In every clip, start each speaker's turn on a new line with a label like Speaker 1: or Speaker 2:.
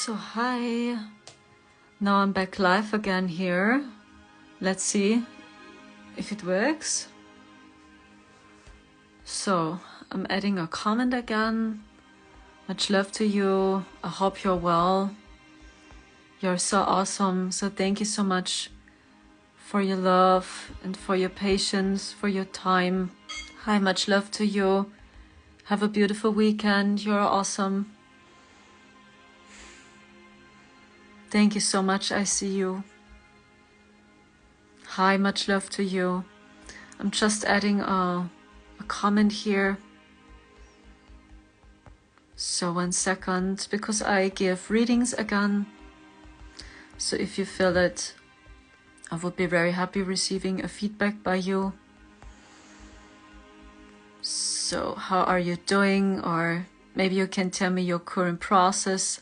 Speaker 1: So hi, now I'm back live again here. Let's see if it works. So I'm adding a comment again. Much love to you. I hope you're well. You're so awesome. So thank you so much for your love and for your patience, for your time. Hi, much love to you. Have a beautiful weekend. You're awesome. Thank you so much. I see you. Hi, much love to you. I'm just adding a comment here. So 1 second, because I give readings again. So if you feel it, I would be very happy receiving a feedback by you. So how are you doing? Or maybe you can tell me your current process.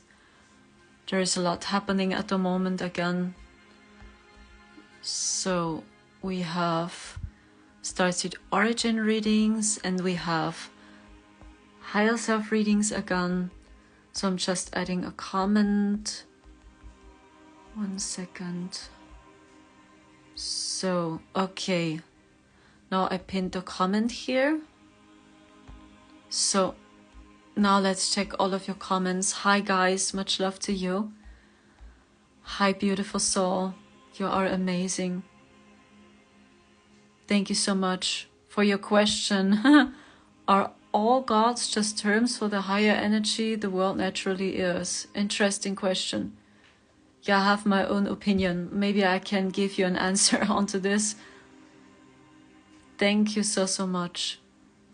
Speaker 1: There is a lot happening at the moment again. So we have started origin readings and we have higher self readings again. So I'm just adding a comment. 1 second. So, okay. Now I pinned the comment here. So now let's check all of your comments. Hi guys, much love to you. Hi beautiful soul, you are amazing. Thank you so much for your question. Are all gods just terms for the higher energy the world naturally is? Interesting question. Yeah, I have my own opinion. Maybe I can give you an answer onto this. Thank you so much.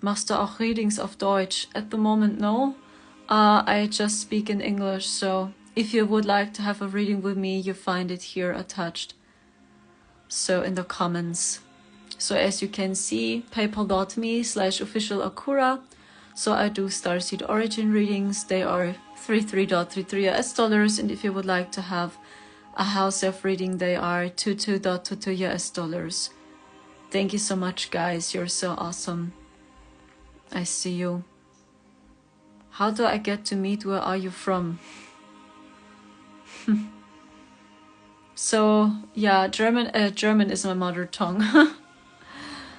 Speaker 1: Machst du auch readings auf Deutsch? At the moment, no. I just speak in English, so if you would like to have a reading with me, you find it here attached. So in the comments. So as you can see, paypal.me/officialakura. So I do starseed origin readings. They are $33.33 US, and if you would like to have a house self reading, they are $22.22 US. Thank you so much, guys. You're so awesome. I see you. How do I get to meet? Where are you from? So yeah, German is my mother tongue.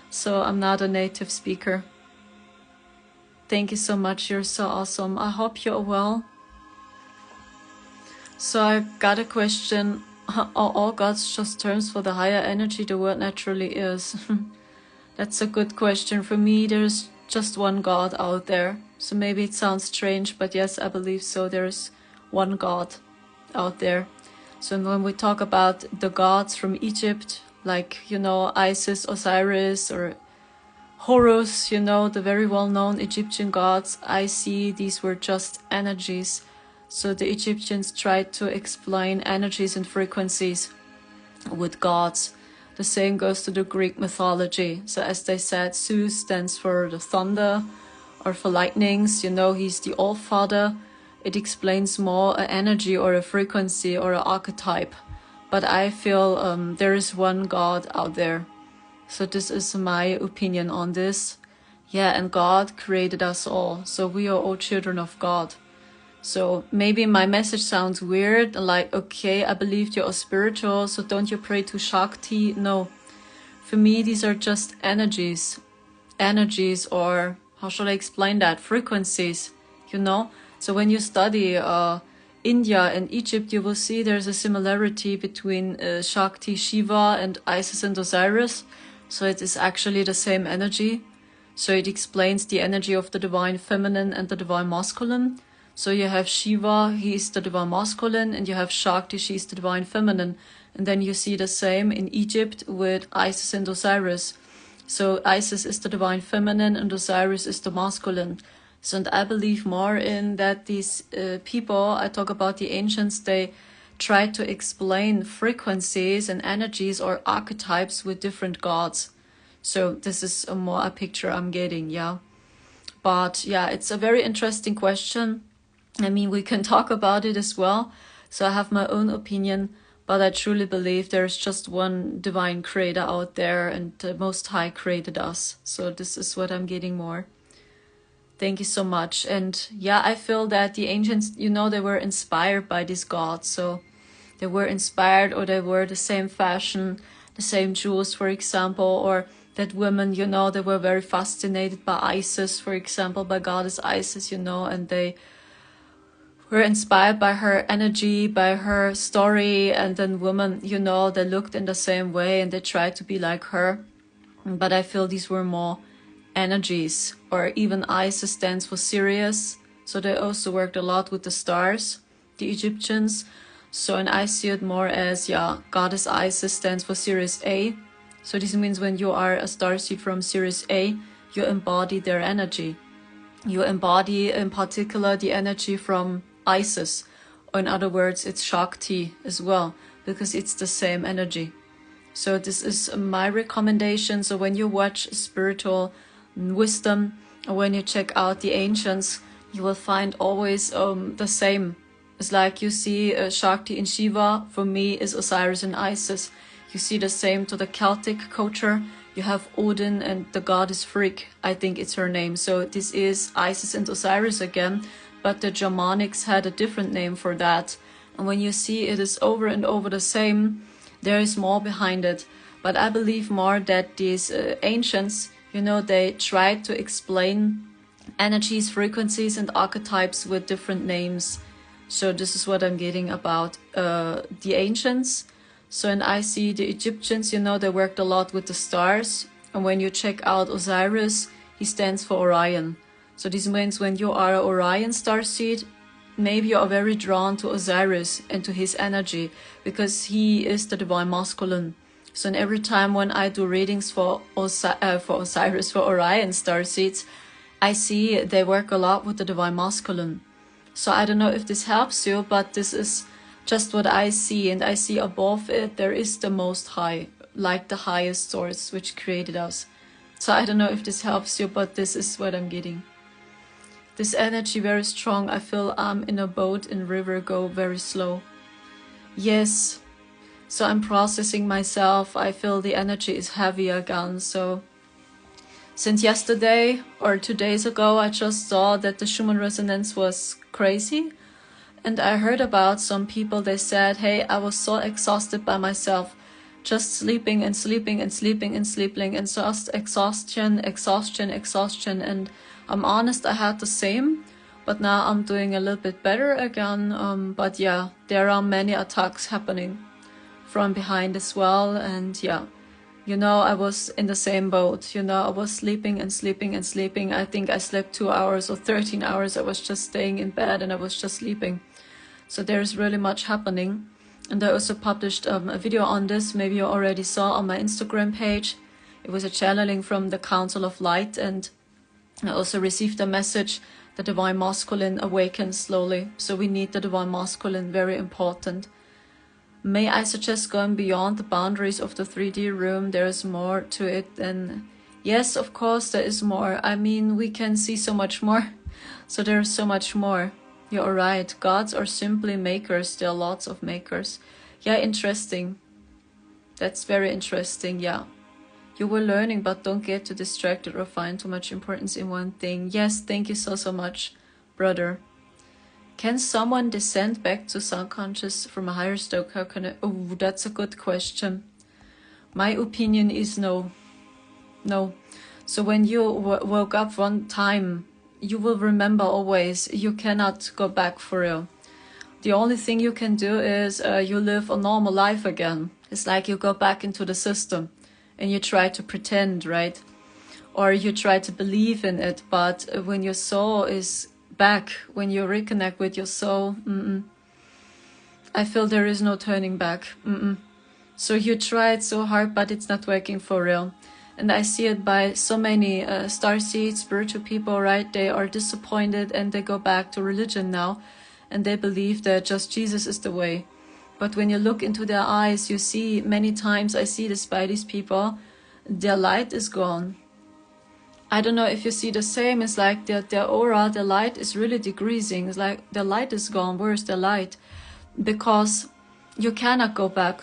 Speaker 1: So I'm not a native speaker. Thank you so much. You're so awesome. I hope you're well. So I got a question. Are all gods just terms for the higher energy the world naturally is? That's a good question. For me, there's just one God out there. So maybe it sounds strange, but yes, I believe so. There's one God out there. So when we talk about the gods from Egypt, like, you know, Isis, Osiris, or Horus, you know, the very well-known Egyptian gods, I see these were just energies. So the Egyptians tried to explain energies and frequencies with gods. The same goes to the Greek mythology. So as they said, Zeus stands for the thunder or for lightnings. You know, he's the All-Father. It explains more an energy or a frequency or an archetype. But I feel there is one God out there. So this is my opinion on this. Yeah, and God created us all. So we are all children of God. So maybe my message sounds weird, like, okay, I believe you're spiritual, so don't you pray to Shakti? No. For me, these are just energies. Energies, or how shall I explain that? Frequencies, you know? So when you study India and Egypt, you will see there's a similarity between Shakti, Shiva, and Isis and Osiris. So it is actually the same energy. So it explains the energy of the divine feminine and the divine masculine. So you have Shiva, he is the divine masculine, and you have Shakti, she is the divine feminine. And then you see the same in Egypt with Isis and Osiris. So Isis is the divine feminine and Osiris is the masculine. So and I believe more in that these people, I talk about the ancients, they try to explain frequencies and energies or archetypes with different gods. So this is a picture I'm getting, yeah. But yeah, it's a very interesting question. I mean, we can talk about it as well. So I have my own opinion, but I truly believe there's just one divine creator out there, and the Most High created us. So this is what I'm getting more. Thank you so much. And yeah, I feel that the ancients, you know, they were inspired by these gods. So they were inspired, or they were the same fashion, the same jewels, for example, or that women, you know, they were very fascinated by Isis, for example, by goddess Isis, you know, and they were inspired by her energy, by her story. And then women, you know, they looked in the same way and they tried to be like her. But I feel these were more energies. Or even Isis stands for Sirius, so they also worked a lot with the stars, the Egyptians. So, and I see it more as, yeah, goddess Isis stands for Sirius A. So this means when you are a starseed from Sirius A, you embody their energy. You embody in particular the energy from Isis. Or in other words, it's Shakti as well, because it's the same energy. So this is my recommendation. So when you watch spiritual wisdom, or when you check out the ancients, you will find always the same. It's like you see Shakti in Shiva, for me is Osiris and Isis. You see the same to the Celtic culture. You have Odin and the goddess Frigg, I think it's her name. So this is Isis and Osiris again, but the Germanics had a different name for that. And when you see it is over and over the same, there is more behind it. But I believe more that these ancients, you know, they tried to explain energies, frequencies, and archetypes with different names. So this is what I'm getting about the ancients. So, and I see the Egyptians, you know, they worked a lot with the stars. And when you check out Osiris, he stands for Orion. So this means when you are an Orion starseed, maybe you are very drawn to Osiris and to his energy, because he is the divine masculine. So and every time when I do readings for Osiris, for Orion starseeds, I see they work a lot with the divine masculine. So I don't know if this helps you, but this is just what I see. And I see above it, there is the Most High, like the highest source which created us. So I don't know if this helps you, but this is what I'm getting. This energy very strong. I feel I'm in a boat in river, go very slow. Yes. So I'm processing myself. I feel the energy is heavy again. So since yesterday or 2 days ago, I just saw that the Schumann resonance was crazy. And I heard about some people, they said, hey, I was so exhausted by myself, just sleeping and sleeping and sleeping and sleeping, and just exhaustion. And I'm honest, I had the same, but now I'm doing a little bit better again. But yeah, there are many attacks happening from behind as well. And yeah, you know, I was in the same boat. You know, I was sleeping and sleeping and sleeping. I think I slept 2 hours or 13 hours. I was just staying in bed and I was just sleeping. So there's really much happening. And I also published a video on this. Maybe you already saw on my Instagram page. It was a channeling from the Council of Light. And I also received a message, the Divine Masculine awakens slowly. So we need the Divine Masculine, very important. May I suggest going beyond the boundaries of the 3D room? There is more to it than... Yes, of course, there is more. I mean, we can see so much more. So there is so much more. You're right. Gods are simply makers. There are lots of makers. Yeah, interesting. That's very interesting, yeah. You were learning, but don't get too distracted or find too much importance in one thing. Yes, thank you so much, brother. Can someone descend back to subconscious from a higher state? How can I? Oh, that's a good question. My opinion is no. No. So when you woke up one time, you will remember always. You cannot go back for real. The only thing you can do is you live a normal life again. It's like you go back into the system and you try to pretend, right? Or you try to believe in it. But when your soul is back, when you reconnect with your soul, I feel there is no turning back. So you tried so hard, but it's not working for real. And I see it by so many starseeds, spiritual people, right? They are disappointed and they go back to religion now. And they believe that just Jesus is the way. But when you look into their eyes, you see many times, I see this by these people, their light is gone. I don't know if you see the same. It's like their aura, the light is really decreasing. It's like the light is gone. Where's the light? Because you cannot go back.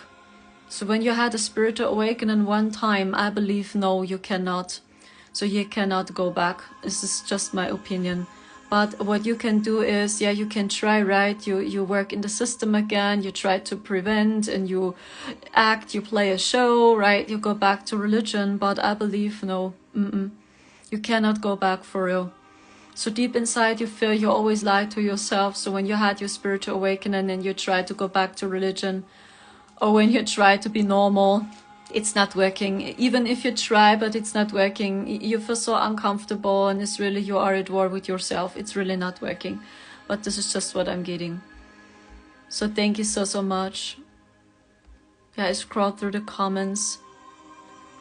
Speaker 1: So when you had a spiritual awakening one time, I believe, no, you cannot. So you cannot go back. This is just my opinion. But what you can do is, yeah, you can try, right? You work in the system again, you try to prevent, and you act, you play a show, right? You go back to religion, but I believe, no, you cannot go back for real. So deep inside you feel you always lied to yourself. So when you had your spiritual awakening and you try to go back to religion, or when you try to be normal, it's not working. Even if you try, but it's not working, you feel so uncomfortable, and it's really, you are at war with yourself. It's really not working. But this is just what I'm getting. So thank you so much. Yeah, I scrolled through the comments.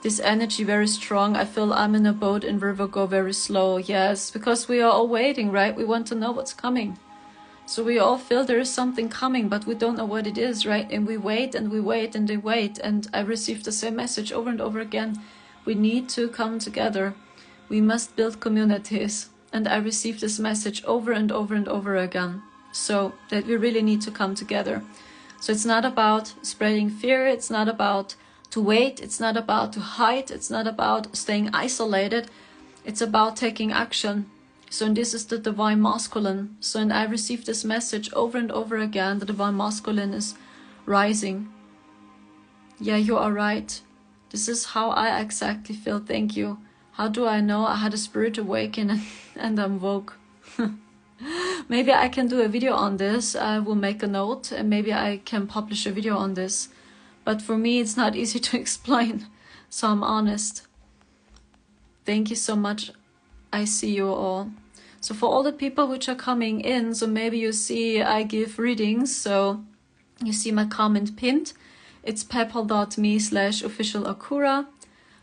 Speaker 1: This energy very strong. I feel I'm in a boat in river, go very slow. Yes, because we are all waiting, right? We want to know what's coming. So we all feel there is something coming, but we don't know what it is, right? And we wait and we wait and we wait. And I received the same message over and over again. We need to come together. We must build communities. And I received this message over and over and over again. So that we really need to come together. So it's not about spreading fear. It's not about to wait. It's not about to hide. It's not about staying isolated. It's about taking action. So this is the divine masculine. So and I received this message over and over again. The divine masculine is rising. Yeah, you are right. This is how I exactly feel. Thank you. How do I know? I had a spirit awakening and I'm woke. Maybe I can do a video on this. I will make a note and maybe I can publish a video on this. But for me, it's not easy to explain. So I'm honest. Thank you so much. I see you all. So for all the people which are coming in, so maybe you see I give readings. So you see my comment pinned. It's paypal.me/official Akura.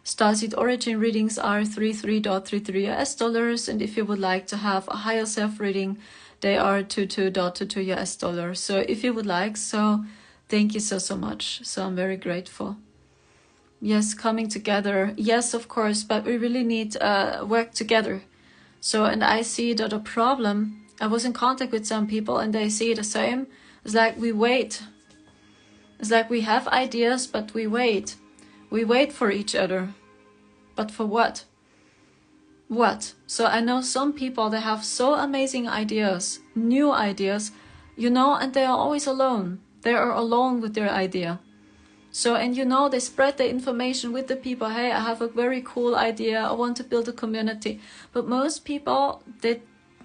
Speaker 1: Starseed origin readings are $33.33 US. And if you would like to have a higher self reading, they are $22.22 US. So if you would like, so thank you so much. So I'm very grateful. Yes, coming together. Yes, of course, but we really need work together. So, and I see that a problem, I was in contact with some people and they see the same. It's like we wait. It's like we have ideas, but we wait. We wait for each other. But for what? What? So I know some people, they have so amazing ideas, new ideas, you know, and they are always alone. They are alone with their idea. So, and you know, they spread the information with the people. Hey, I have a very cool idea. I want to build a community. But most people, they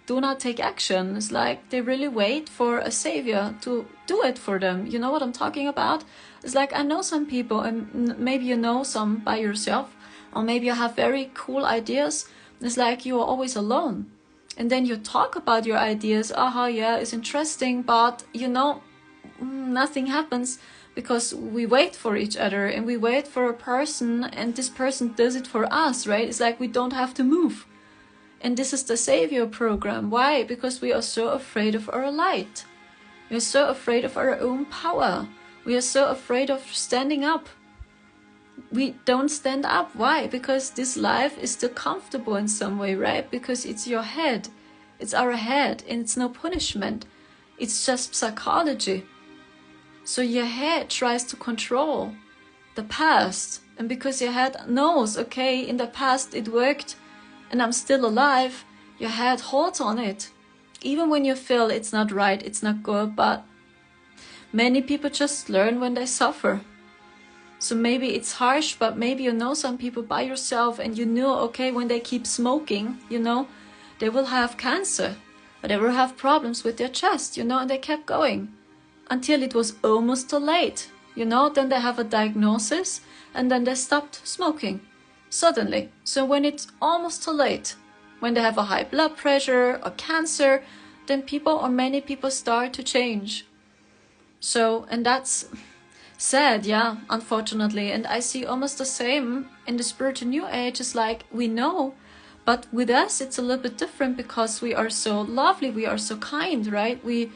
Speaker 1: do not take action. It's like they really wait for a savior to do it for them. You know what I'm talking about? It's like I know some people, and maybe you know some by yourself, or maybe you have very cool ideas. It's like you are always alone. And then you talk about your ideas. Aha, yeah, it's interesting, but you know, nothing happens. Because we wait for each other and we wait for a person and this person does it for us, right? It's like we don't have to move. And this is the Savior program. Why? Because we are so afraid of our light. We are so afraid of our own power. We are so afraid of standing up. We don't stand up. Why? Because this life is too comfortable in some way, right? Because it's your head. It's our head and it's no punishment. It's just psychology. So your head tries to control the past. And because your head knows, okay, in the past it worked and I'm still alive, your head holds on it. Even when you feel it's not right, it's not good, but many people just learn when they suffer. So maybe it's harsh, but maybe you know some people by yourself and you know, okay, when they keep smoking, you know, they will have cancer, or they will have problems with their chest, you know, and they kept going. Until it was almost too late, you know, then they have a diagnosis and then they stopped smoking suddenly. So when it's almost too late, when they have a high blood pressure or cancer, then people or many people start to change. So, and that's sad, yeah, unfortunately. And I see almost the same in the spiritual new age. It's like we know, but with us it's a little bit different because we are so lovely, we are so kind, right? We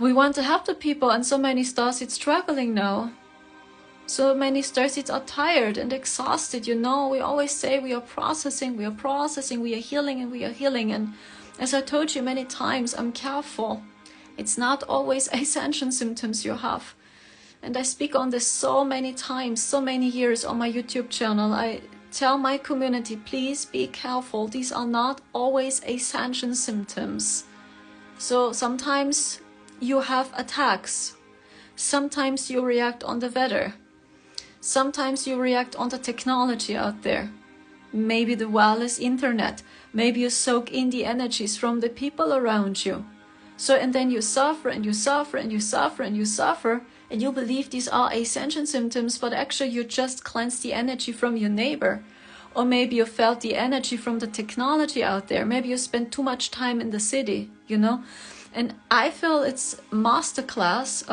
Speaker 1: want to help the people, and so many starseeds struggling now. So many starseeds are tired and exhausted, you know. We always say we are processing, we are healing, and we are healing. And as I told you many times, I'm careful. It's not always ascension symptoms you have. And I speak on this so many times, so many years on my YouTube channel. I tell my community, please be careful. These are not always ascension symptoms. So sometimes you have attacks. Sometimes you react on the weather. Sometimes you react on the technology out there. Maybe the wireless internet. Maybe you soak in the energies from the people around you. So, and then you suffer and you suffer and you suffer and you suffer, and you believe these are ascension symptoms, but actually you just cleanse the energy from your neighbor. Or maybe you felt the energy from the technology out there. Maybe you spent too much time in the city, you know. And I feel it's masterclass,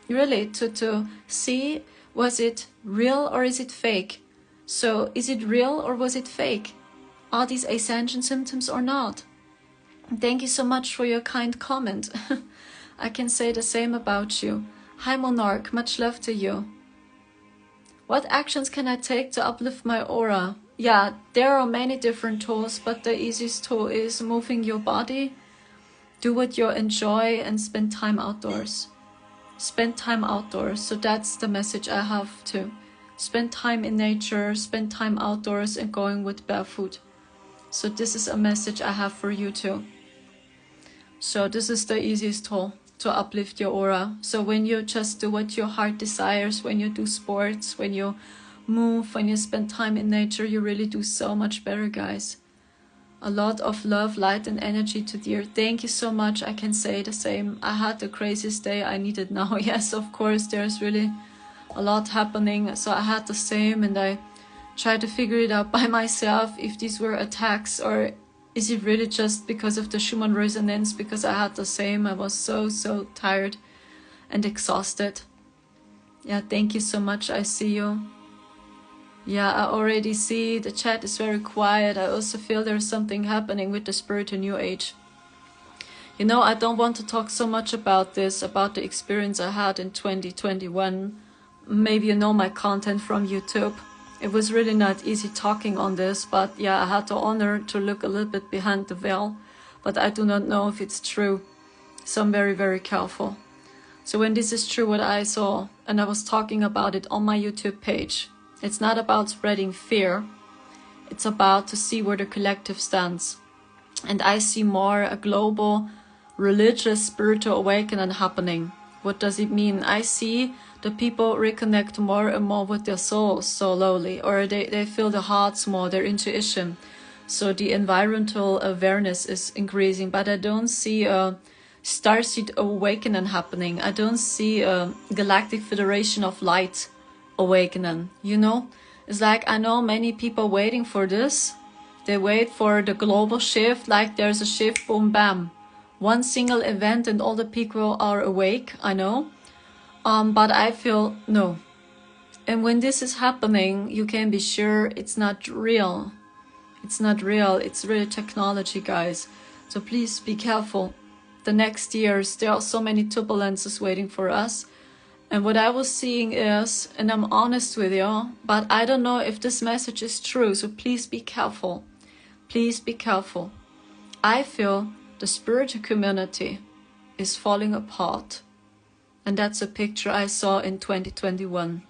Speaker 1: really, to see, was it real or is it fake? So is it real or was it fake? Are these ascension symptoms or not? Thank you so much for your kind comment. I can say the same about you. Hi Monarch, much love to you. What actions can I take to uplift my aura? Yeah, there are many different tools, but the easiest tool is moving your body. Do what you enjoy and spend time outdoors. Spend time outdoors. So that's the message I have too. Spend time in nature, spend time outdoors and going with barefoot. So this is a message I have for you too. So this is the easiest tool to uplift your aura. So when you just do what your heart desires, when you do sports, when you move, when you spend time in nature, you really do so much better, guys. A lot of love, light and energy to the earth. Thank you so much. I can say the same. I had the craziest day. I need it now. Yes, of course, there's really a lot happening. So I had the same, and I tried to figure it out by myself, if these were attacks or is it really just because of the Schumann resonance, because I had the same. I was so tired and exhausted. Yeah, thank you so much. I see you. Yeah, I already see the chat is very quiet. I also feel there's something happening with the spirit in New Age. You know, I don't want to talk so much about this, about the experience I had in 2021. Maybe you know my content from YouTube. It was really not easy talking on this, but yeah, I had the honor to look a little bit behind the veil, but I do not know if it's true. So I'm very careful. So when this is true, what I saw, and I was talking about it on my YouTube page, it's not about spreading fear. It's about to see where the collective stands. And I see more a global, religious, spiritual awakening happening. What does it mean? I see the people reconnect more and more with their souls slowly, or they feel the hearts more, their intuition. So the environmental awareness is increasing, but I don't see a starseed awakening happening. I don't see a galactic federation of light awakening, you know? It's like, I know many people waiting for this. They wait for the global shift, like there's a shift, boom, bam. One single event and all the people are awake, I know. But I feel no. And when this is happening, you can be sure it's not real. It's not real. It's really technology, guys. So please be careful. The next years, there are so many turbulences waiting for us. And what I was seeing is, and I'm honest with you, but I don't know if this message is true. So please be careful. Please be careful. I feel the spiritual community is falling apart. And that's a picture I saw in 2021.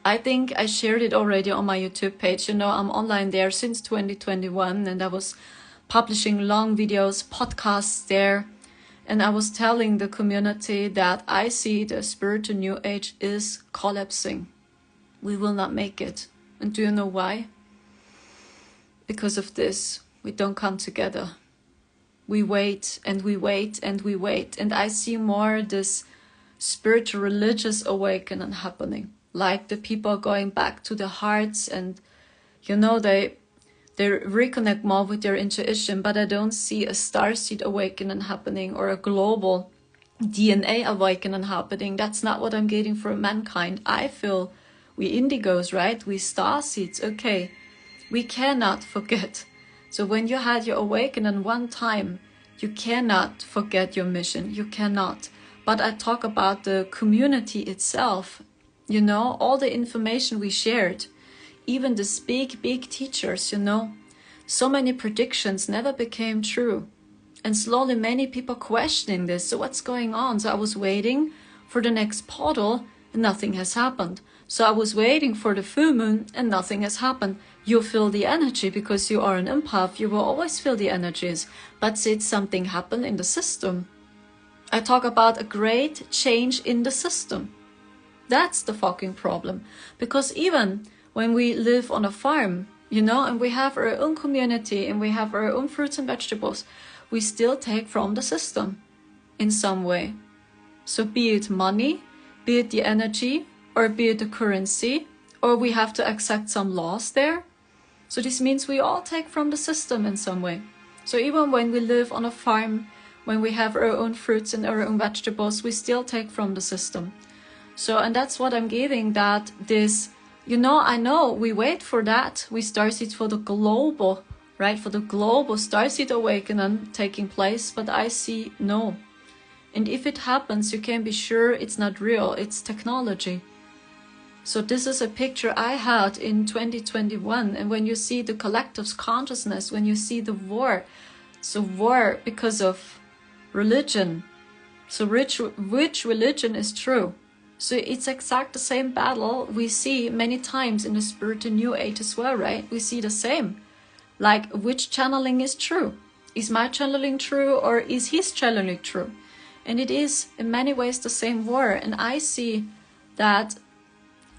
Speaker 1: I think I shared it already on my YouTube page. You know, I'm online there since 2021, and I was publishing long videos, podcasts there. And I was telling the community that I see the spiritual New Age is collapsing. We will not make it. And do you know why? Because of this, we don't come together. We wait and we wait and we wait. And I see more this spiritual religious awakening happening, like the people going back to their hearts, and you know, they reconnect more with their intuition. But I don't see a starseed awakening happening or a global DNA awakening happening. That's not what I'm getting from mankind. I feel we indigos, right? We starseeds. Okay, we cannot forget. So when you had your awakening one time, you cannot forget your mission. You cannot. But I talk about the community itself, you know, all the information we shared, even the big teachers, you know, so many predictions never became true. And slowly many people questioning this. So what's going on? So I was waiting for the next portal and nothing has happened. So I was waiting for the full moon and nothing has happened. you feel the energy because you are an empath. You will always feel the energies. But did something happen in the system? I talk about a great change in the system. That's the fucking problem. Because even when we live on a farm, you know, and we have our own community and we have our own fruits and vegetables, we still take from the system in some way. So be it money, be it the energy, or be it the currency, or we have to accept some laws there. So this means we all take from the system in some way. So even when we live on a farm, when we have our own fruits and our own vegetables, we still take from the system. So, and that's what I'm giving, that this, you know, I know we wait for that. We started for the global, right? For the global starseed awakening taking place, but I see no. And if it happens, you can be sure it's not real, it's technology. So this is a picture I had in 2021. And when you see the collective's consciousness, when you see the war, so war because of religion. So which religion is true? So it's exact the same battle we see many times in the spirit and New Age as well, right? We see the same. Like, which channeling is true? Is my channeling true, or is his channeling true? And it is in many ways the same war. And I see that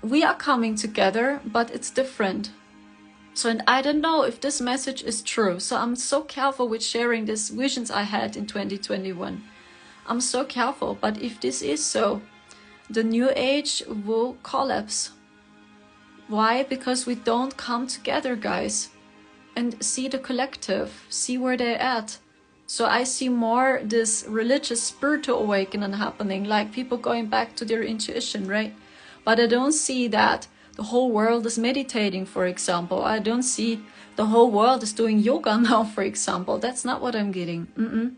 Speaker 1: we are coming together, but it's different. So, and I don't know if this message is true. So I'm so careful with sharing these visions I had in 2021. I'm so careful, but if this is so, the New Age will collapse. Why? Because we don't come together, guys, and see the collective, see where they're at. So I see more this religious spiritual awakening happening, like people going back to their intuition, right? But I don't see that the whole world is meditating, for example. I don't see the whole world is doing yoga now, for example. That's not what I'm getting.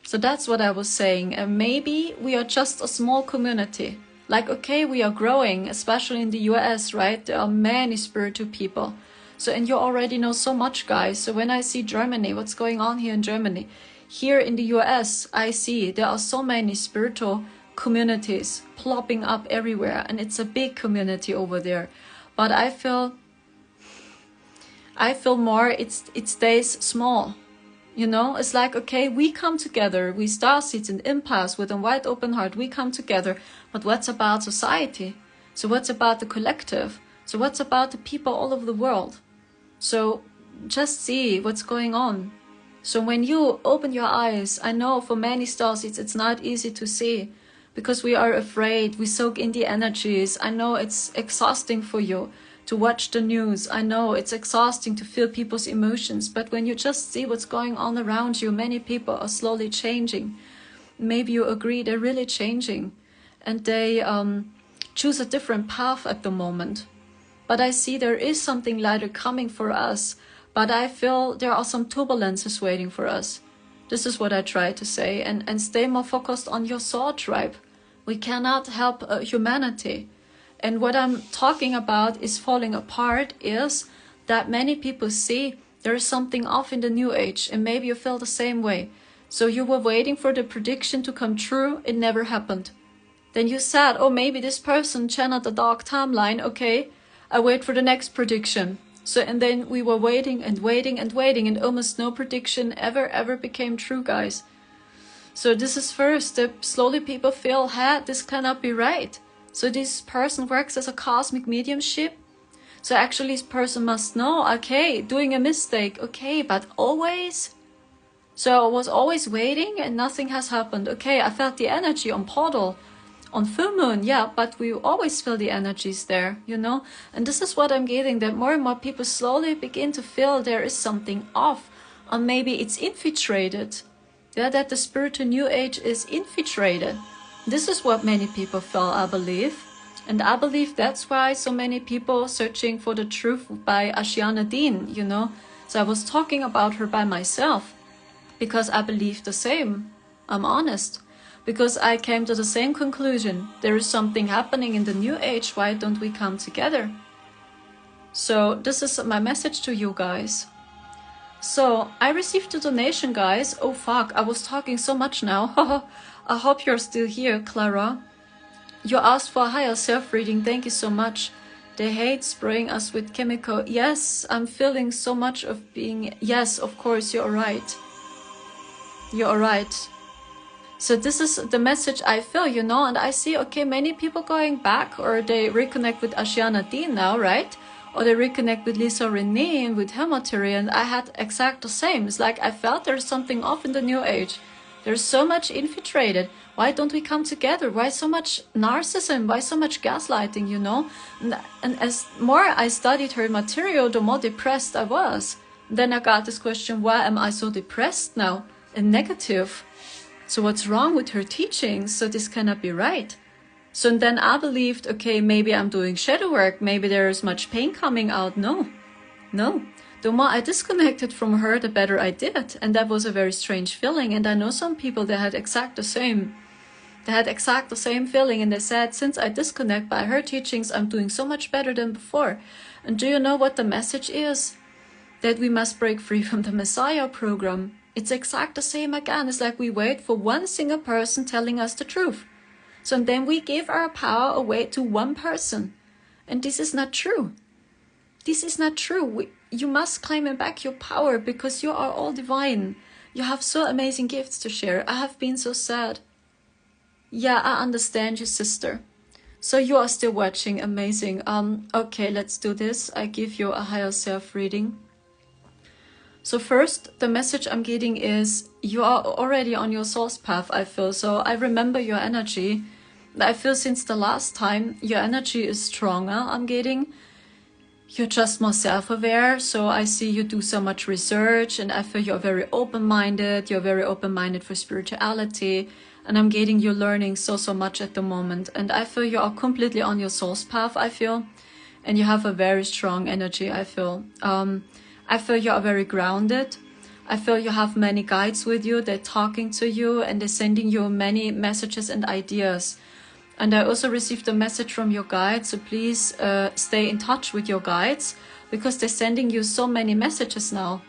Speaker 1: So that's what I was saying. And maybe we are just a small community. Like, okay, we are growing, especially in the US, right? There are many spiritual people. So, and you already know so much, guys. So when I see Germany, what's going on here in Germany? Here in the US, I see there are so many spiritual communities plopping up everywhere. And it's a big community over there. But I feel more it stays small. You know, it's like, okay, we come together, we starseeds and empaths with a wide open heart, we come together, but what's about society? So what's about the collective? So what's about the people all over the world? So just see what's going on. So when you open your eyes, I know for many starseeds it's not easy to see, because we are afraid, we soak in the energies. I know it's exhausting for you to watch the news. I know it's exhausting to feel people's emotions, but when you just see what's going on around you, many people are slowly changing. Maybe you agree they're really changing, and they choose a different path at the moment. But I see there is something lighter coming for us, but I feel there are some turbulences waiting for us. This is what I try to say, and stay more focused on your soul tribe. We cannot help humanity. And what I'm talking about is falling apart, is that many people see there is something off in the New Age, and maybe you feel the same way. So you were waiting for the prediction to come true, it never happened. Then you said, oh, maybe this person channeled the dark timeline, okay, I wait for the next prediction. So, and then we were waiting and waiting and waiting, and almost no prediction ever became true, guys. So this is first, that slowly people feel, this cannot be right. So this person works as a cosmic mediumship. So actually this person must know, okay, doing a mistake, okay, but always? So I was always waiting and nothing has happened. Okay, I felt the energy on portal, on full moon, yeah, but we always feel the energies there, you know? And this is what I'm getting, that more and more people slowly begin to feel there is something off, or maybe it's infiltrated. Yeah, that the spiritual New Age is infiltrated. This is what many people feel, I believe. And I believe that's why so many people searching for the truth by Ashiana Dean, you know. So I was talking about her by myself, because I believe the same. I'm honest. Because I came to the same conclusion. There is something happening in the New Age, why don't we come together? So this is my message to you guys. So I received a donation, guys. Oh fuck, I was talking so much now. I hope you're still here, Clara. You asked for a higher self reading. Thank you so much. They hate spraying us with chemical. Yes, I'm feeling so much of being... Yes, of course, you're right. You're right. So this is the message I feel, you know, and I see, okay, many people going back, or they reconnect with Ashiana Dean now, right? Or they reconnect with Lisa Renee and with her material, and I had exact the same. It's like I felt there's something off in the new age. There's so much infiltrated. Why don't we come together? Why so much narcissism? Why so much gaslighting, you know? And as more I studied her material, the more depressed I was. Then I got this question, why am I so depressed now and negative? So what's wrong with her teachings? So this cannot be right. So then I believed, okay, maybe I'm doing shadow work. Maybe there is much pain coming out. No. The more I disconnected from her, the better I did. And that was a very strange feeling. And I know some people that had exact the same. They had exact the same feeling. And they said, since I disconnect by her teachings, I'm doing so much better than before. And do you know what the message is? That we must break free from the Messiah program. It's exact the same again. It's like we wait for one single person telling us the truth. So then we give our power away to one person. And this is not true. This is not true. You must claim back your power because you are all divine. You have so amazing gifts to share. I have been so sad. Yeah, I understand you, sister. So you are still watching. Amazing. Okay, let's do this. I give you a higher self reading. So first, the message I'm getting is you are already on your source path, I feel. So I remember your energy. I feel since the last time, your energy is stronger, I'm getting. You're just more self-aware. So I see you do so much research, and I feel you're very open-minded. You're very open-minded for spirituality. And I'm getting you learning so much at the moment. And I feel you are completely on your source path, I feel. And you have a very strong energy, I feel. I feel you are very grounded. I feel you have many guides with you. They're talking to you and they're sending you many messages and ideas. And I also received a message from your guides. So please stay in touch with your guides because they're sending you so many messages now.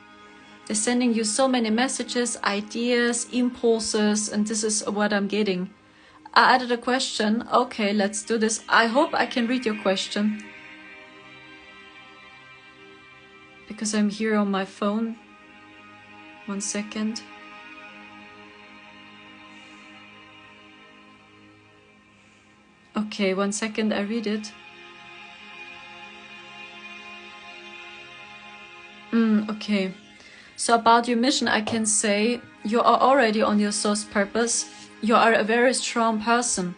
Speaker 1: They're sending you so many messages, ideas, impulses, and this is what I'm getting. I added a question. Okay, let's do this. I hope I can read your question. Because I'm here on my phone. 1 second. Okay, 1 second, I read it. Okay. So about your mission, I can say you are already on your source purpose. You are a very strong person.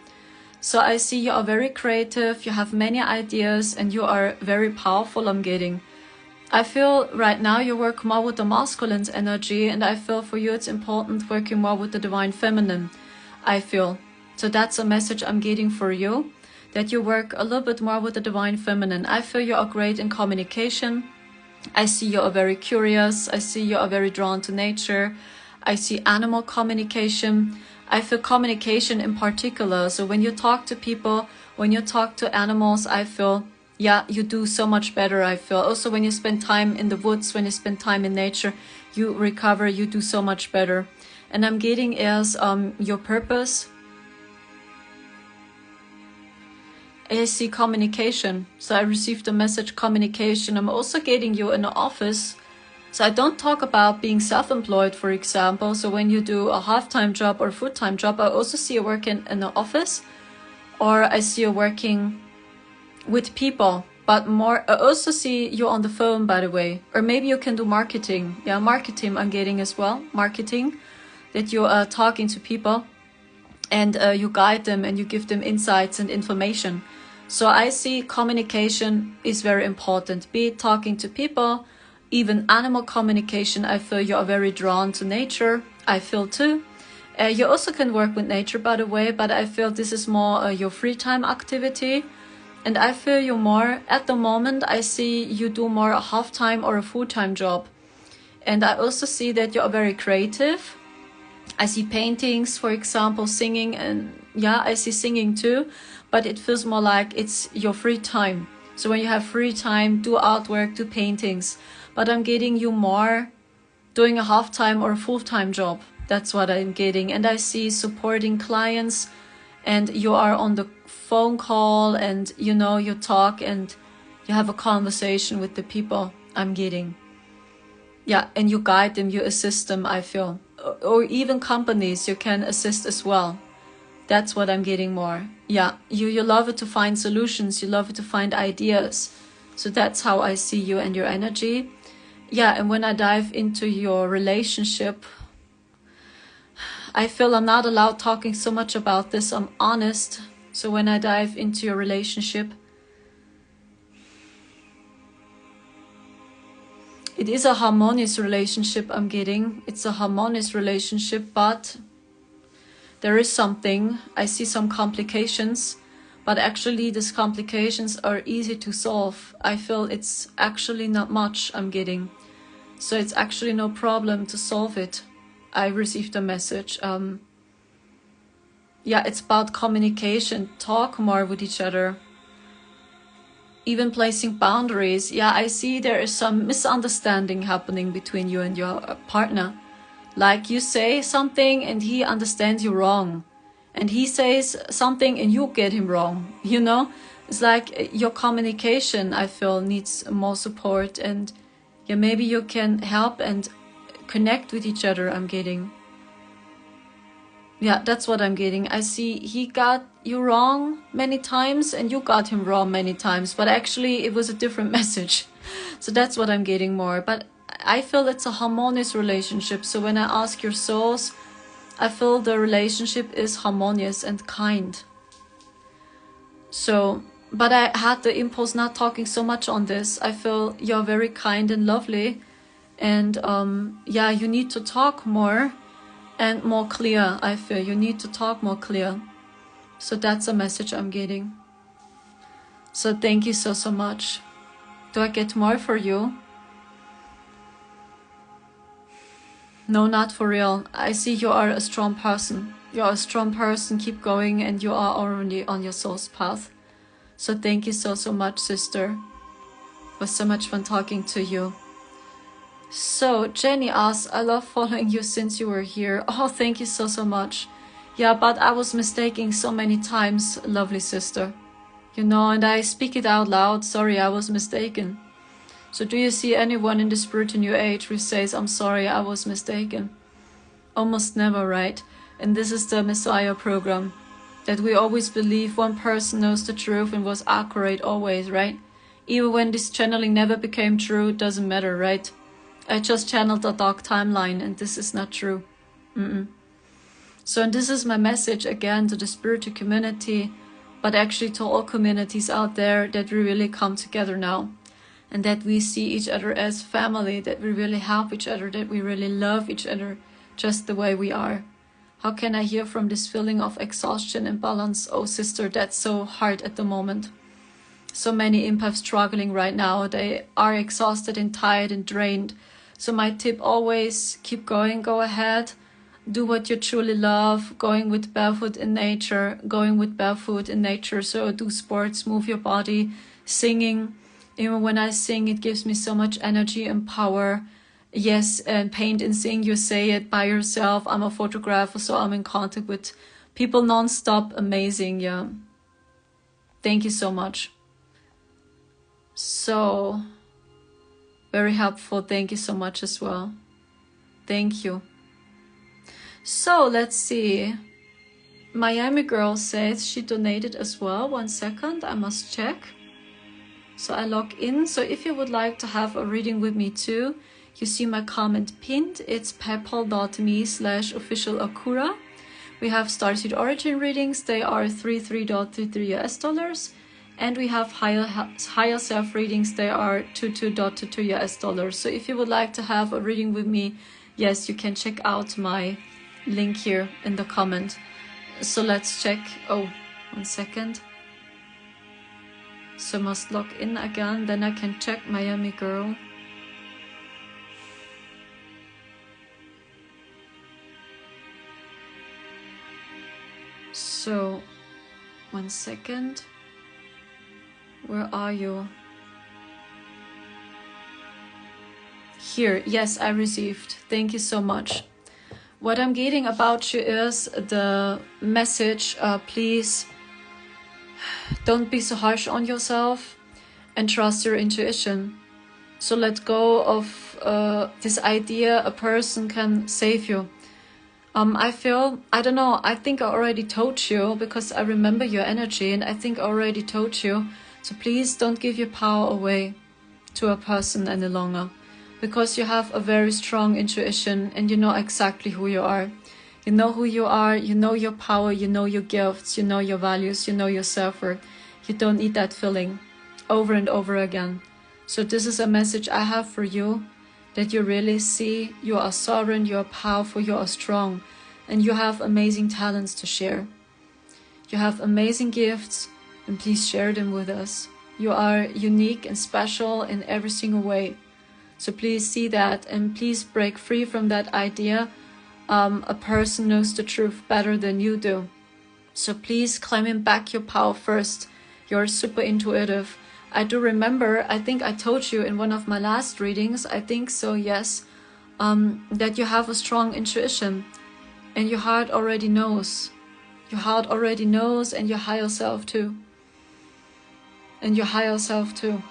Speaker 1: So I see you are very creative, you have many ideas, and you are very powerful, I'm getting. I feel right now you work more with the masculine energy, and I feel for you it's important working more with the divine feminine, I feel. So that's a message I'm getting for you, that you work a little bit more with the divine feminine. I feel you are great in communication. I see you are very curious. I see you are very drawn to nature. I see animal communication. I feel communication in particular. So when you talk to people, when you talk to animals, I feel, yeah, you do so much better, I feel. Also, when you spend time in the woods, when you spend time in nature, you recover, you do so much better. And I'm getting is your purpose. I see communication. So I received the message communication. I'm also getting you in the office. So I don't talk about being self-employed, for example. So when you do a half-time job or full-time job, I also see you working in the office. Or I see you working with people, but more, I also see you on the phone, by the way. Or maybe you can do marketing. Yeah, marketing I'm getting as well. Marketing, that you are talking to people and you guide them and you give them insights and information. So I see communication is very important. Be it talking to people, even animal communication. I feel you are very drawn to nature. I feel too. You also can work with nature, by the way, but I feel this is more your free time activity. And I feel you more, at the moment, I see you do more a half-time or a full-time job. And I also see that you are very creative. I see paintings, for example, singing, and yeah, I see singing too, but it feels more like it's your free time. So when you have free time, do artwork, do paintings. But I'm getting you more doing a half-time or a full-time job. That's what I'm getting. And I see supporting clients, and you are on the phone call, and you know, you talk, and You have a conversation with the people I'm getting. Yeah, and you guide them, you assist them, I feel. Or even companies, you can assist as well. That's what I'm getting more. Yeah, you love it to find solutions, you love it to find ideas. So that's how I see you and your energy. Yeah, and when I dive into your relationship, I feel I'm not allowed talking so much about this, I'm honest. So when I dive into your relationship, it is a harmonious relationship I'm getting. It's a harmonious relationship, but there is something. I see some complications, but actually these complications are easy to solve. I feel it's actually not much I'm getting. So it's actually no problem to solve it. I received a message. Yeah, it's about communication. Talk more with each other. Even placing boundaries. Yeah, I see there is some misunderstanding happening between you and your partner. Like you say something and he understands you wrong. And he says something and you get him wrong. You know? It's like your communication, I feel, needs more support. And yeah, maybe you can help and connect with each other, I'm getting. Yeah, that's what I'm getting. I see he got you wrong many times and you got him wrong many times, but actually it was a different message. So that's what I'm getting more. But I feel it's a harmonious relationship. So when I ask your souls, I feel the relationship is harmonious and kind. So, but I had the impulse not talking so much on this. I feel you're very kind and lovely. And yeah, you need to talk more. And more clear, I feel. You need to talk more clear. So that's a message I'm getting. So thank you so much. Do I get more for you? No, not for real. I see you are a strong person. You are a strong person. Keep going and you are already on your soul's path. So thank you so much, sister. It was so much fun talking to you. So Jenny asks, I love following you since you were here. Oh, thank you so much. Yeah, but I was mistaken so many times, lovely sister. You know, and I speak it out loud. Sorry, I was mistaken. So do you see anyone in the spirit in your age who says, I'm sorry, I was mistaken? Almost never, right? And this is the Messiah program. That we always believe one person knows the truth and was accurate always, right? Even when this channeling never became true, it doesn't matter, right? I just channeled a dark timeline and this is not true. So and this is my message again to the spiritual community, but actually to all communities out there, that we really come together now. And that we see each other as family, that we really help each other, that we really love each other just the way we are. How can I hear from this feeling of exhaustion and balance? Oh sister, that's so hard at the moment. So many empaths struggling right now. They are exhausted and tired and drained. So my tip always, keep going, go ahead, do what you truly love, going with barefoot in nature, so do sports, move your body, singing. Even when I sing, it gives me so much energy and power. Yes, and paint and sing, you say it by yourself. I'm a photographer, so I'm in contact with people non-stop, amazing, yeah. Thank you so much. So... very helpful. Thank you so much as well. Thank you. So let's see. Miami girl says she donated as well. 1 second, I must check. So I log in. So if you would like to have a reading with me too, you see my comment pinned. It's paypal.me/officialakura. We have Starseed Origin readings. They are $33.33 US. And we have higher self readings. They are $22.22 US. So if you would like to have a reading with me, yes, you can check out my link here in the comment. So let's check. Oh, 1 second. So must log in again. Then I can check Miami girl. So 1 second. Where are you? Here, yes, I received. Thank you so much. What I'm getting about you is the message, please don't be so harsh on yourself. and trust your intuition. So let go of this idea a person can save you. I don't know, I think I already told you, because I remember your energy, and I think I already told you. So please don't give your power away to a person any longer, because you have a very strong intuition and you know exactly who you are. You know who you are, you know your power, you know your gifts, you know your values, you know your self-worth. You don't need that feeling over and over again. So this is a message I have for you, that you really see you are sovereign, you are powerful, you are strong, and you have amazing talents to share. You have amazing gifts, and please share them with us. You are unique and special in every single way. So please see that, and please break free from that idea a person knows the truth better than you do. So please claim back your power first. You're super intuitive. I do remember, I think I told you in one of my last readings, I think so, yes, that you have a strong intuition, and your heart already knows. Your heart already knows, and your higher self too. And your higher self too.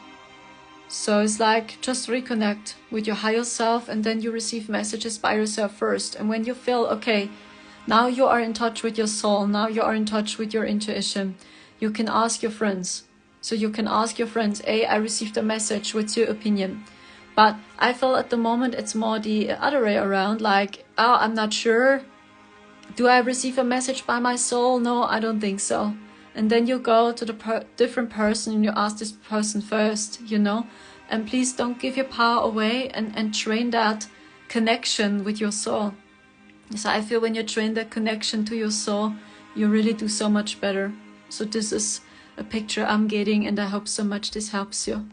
Speaker 1: So it's like, just reconnect with your higher self, and then you receive messages by yourself first. And when you feel, okay, now you are in touch with your soul, now you are in touch with your intuition, you can ask your friends. So you can ask your friends, hey, I received a message, what's your opinion? But I feel at the moment it's more the other way around, like, oh, I'm not sure. Do I receive a message by my soul? No, I don't think so. And then you go to the different person and you ask this person first, you know? And please don't give your power away, and train that connection with your soul. So I feel when you train that connection to your soul, you really do so much better. So this is a picture I'm getting, and I hope so much this helps you.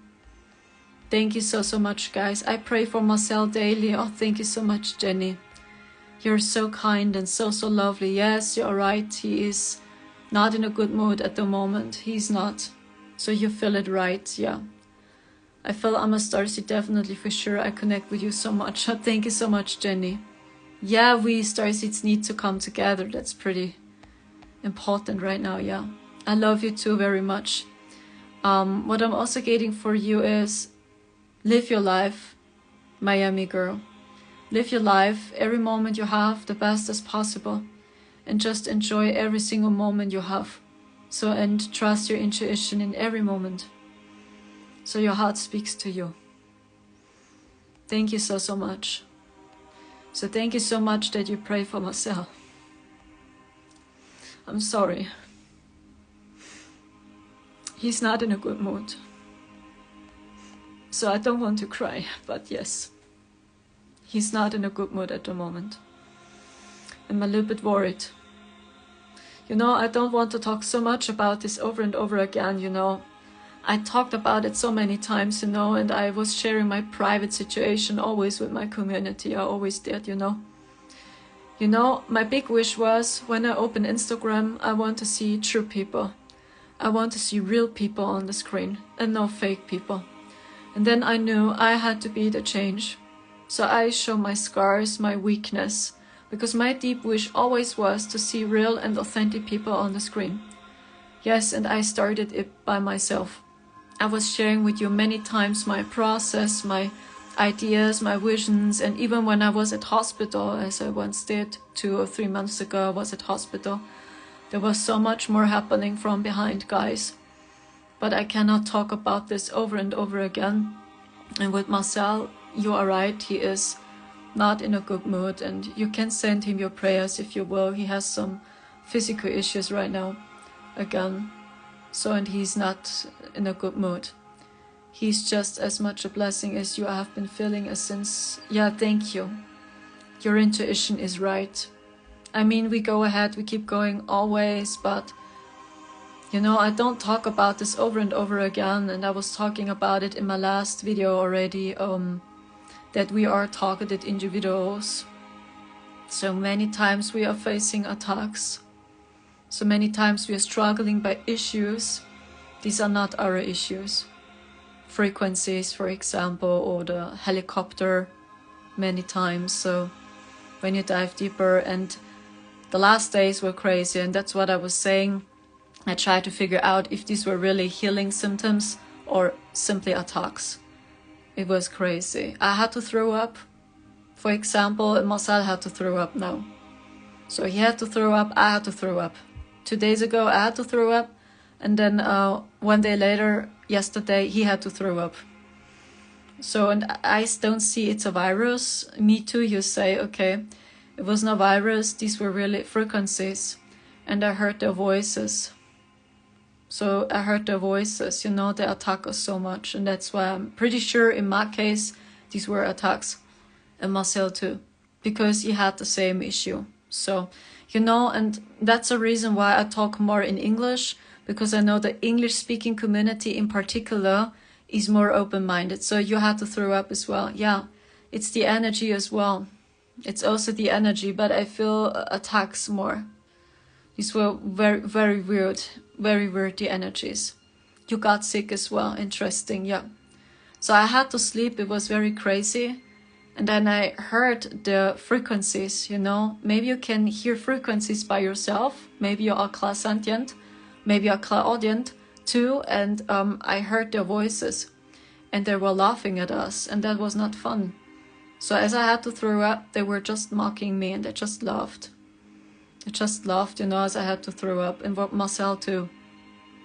Speaker 1: Thank you so much, guys. I pray for Marcel daily. Oh, thank you so much, Jenny. You're so kind and so lovely. Yes, you're right. He is not in a good mood at the moment. He's not. So you feel it right, yeah. I feel I'm a Starseed, definitely, for sure. I connect with you so much. Thank you so much, Jenny. Yeah, we Starseeds need to come together. That's pretty important right now, yeah. I love you too very much. What I'm also getting for you is, live your life, Miami girl. Live your life, every moment you have, the best as possible. And just enjoy every single moment you have. So, and trust your intuition in every moment. So your heart speaks to you. Thank you so much. So thank you so much that you pray for Marcel. I'm sorry. He's not in a good mood. So I don't want to cry, but yes. He's not in a good mood at the moment. I'm a little bit worried. You know, I don't want to talk so much about this over and over again, you know. I talked about it so many times, you know, and I was sharing my private situation always with my community. I always did, you know. You know, my big wish was, when I open Instagram, I want to see true people. I want to see real people on the screen and no fake people. And then I knew I had to be the change. So I show my scars, my weakness, because my deep wish always was to see real and authentic people on the screen. Yes, and I started it by myself. I was sharing with you many times my process, my ideas, my visions, and even when I was at hospital, as I once did 2 or 3 months ago, I was at hospital. There was so much more happening from behind, guys. But I cannot talk about this over and over again. And with Marcel, you are right, he is not in a good mood, and you can send him your prayers if you will. He has some physical issues right now, again. So, and he's not in a good mood. He's just as much a blessing as you have been feeling since. Yeah, thank you. Your intuition is right. I mean, we go ahead, we keep going always, but you know, I don't talk about this over and over again, and I was talking about it in my last video already, that we are targeted individuals. So many times we are facing attacks. So many times we are struggling by issues. These are not our issues. Frequencies, for example, or the helicopter, many times. So when you dive deeper, and the last days were crazy, and that's what I was saying. I tried to figure out if these were really healing symptoms or simply attacks. It was crazy. I had to throw up. For example, Marcel had to throw up now. So he had to throw up, I had to throw up. 2 days ago I had to throw up, and then 1 day later, yesterday, he had to throw up. So, and I don't see it's a virus. Me too, you say, okay, it was no virus, these were really frequencies. And I heard their voices. So I heard their voices, you know, they attack us so much. And that's why I'm pretty sure in my case, these were attacks. And Marcel too, because he had the same issue. So, you know, and that's a reason why I talk more in English, because I know the English-speaking community in particular is more open-minded. So you had to throw up as well. Yeah, it's the energy as well. It's also the energy, but I feel attacks more. These were very, very weird, the energies. You got sick as well, interesting, yeah. So I had to sleep, it was very crazy. And then I heard the frequencies, you know. Maybe you can hear frequencies by yourself. Maybe you are clairsentient. Maybe you are clairaudient too. And I heard their voices. And they were laughing at us. And that was not fun. So as I had to throw up, they were just mocking me. And they just laughed. They just laughed, you know, as I had to throw up. And Marcel too.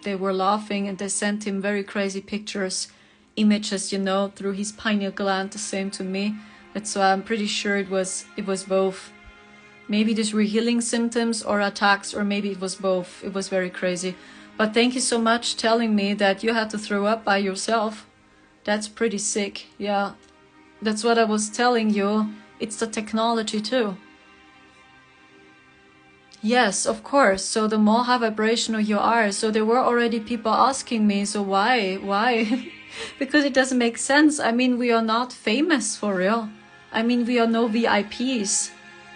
Speaker 1: They were laughing and they sent him very crazy pictures, images, you know, through his pineal gland. The same to me. That's why I'm pretty sure it was both. Maybe these were healing symptoms or attacks, or maybe it was both. It was very crazy. But thank you so much telling me that you had to throw up by yourself. That's pretty sick. Yeah, that's what I was telling you. It's the technology too. Yes, of course. So the more high vibrational you are. So there were already people asking me, so why? Because it doesn't make sense. I mean, we are not famous for real. I mean, we are no VIPs.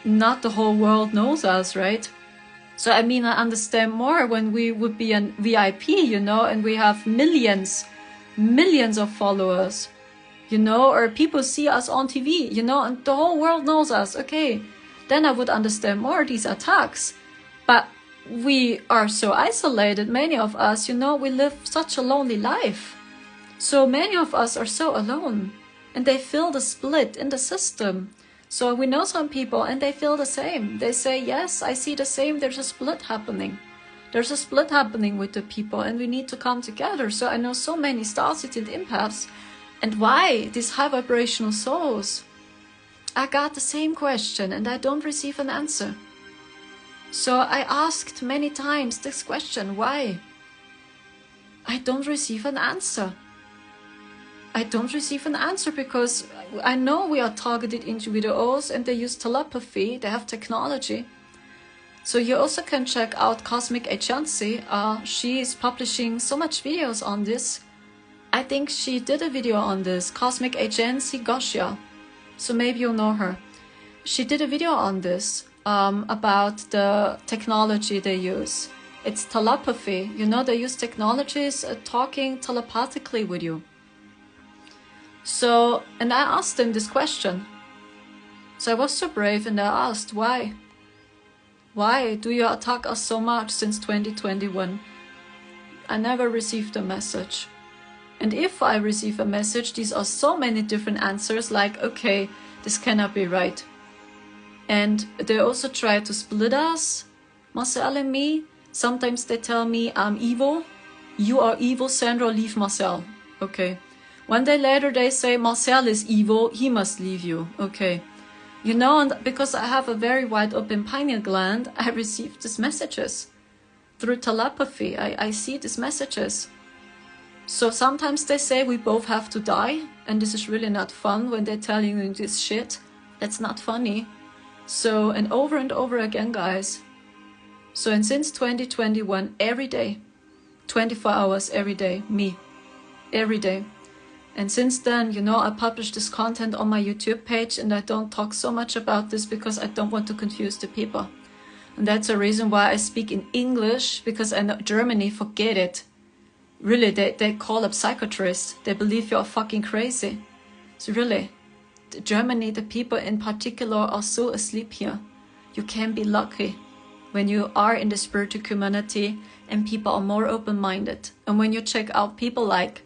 Speaker 1: Not the whole world knows us, right? So, I mean, I understand more when we would be a VIP, you know, and we have millions of followers, you know, or people see us on TV, you know, and the whole world knows us. Okay, then I would understand more these attacks. But we are so isolated, many of us, you know, we live such a lonely life. So many of us are so alone, and they feel the split in the system. So we know some people and they feel the same. They say, yes, I see the same, there's a split happening. There's a split happening with the people and we need to come together. So I know so many star-seated empaths. And why these high vibrational souls? I got the same question and I don't receive an answer. So I asked many times this question, why? I don't receive an answer. I don't receive an answer because I know we are targeted individuals and they use telepathy, they have technology. So you also can check out Cosmic Agency. She is publishing so much videos on this. I think she did a video on this, Cosmic Agency Goshia. So maybe you'll know her. She did a video on this, about the technology they use. It's telepathy. You know, they use technologies talking telepathically with you. So, and I asked them this question. So I was so brave and I asked, why? Why do you attack us so much since 2021? I never received a message. And if I receive a message, these are so many different answers like, okay, this cannot be right. And they also try to split us, Marcel and me. Sometimes they tell me I'm evil. You are evil, Sandra, leave Marcel. Okay. 1 day later they say Marcel is evil, he must leave you. Okay. You know, and because I have a very wide open pineal gland, I receive these messages. Through telepathy, I see these messages. So sometimes they say we both have to die, and this is really not fun when they're telling you this shit. That's not funny. So, and over again, guys. So, and since 2021, every day, 24 hours every day, me, every day. And since then, you know, I publish this content on my YouTube page and I don't talk so much about this because I don't want to confuse the people. And that's a reason why I speak in English, because I know Germany, forget it. Really, they call up psychiatrists. They believe you're fucking crazy. So really, Germany, the people in particular are so asleep here. You can be lucky when you are in the spiritual community and people are more open-minded. And when you check out people like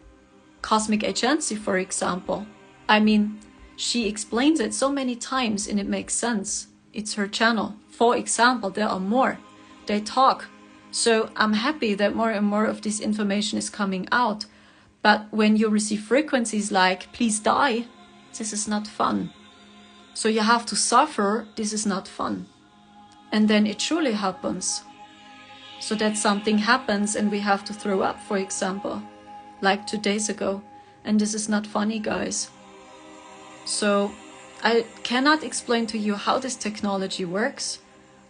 Speaker 1: cosmic agency, for example. I mean, she explains it so many times and it makes sense. It's her channel. For example, there are more. They talk. So I'm happy that more and more of this information is coming out. But when you receive frequencies like, please die, this is not fun. So you have to suffer, this is not fun. And then it truly happens. So that something happens and we have to throw up, for example, like 2 days ago. And this is not funny, guys. So I cannot explain to you how this technology works.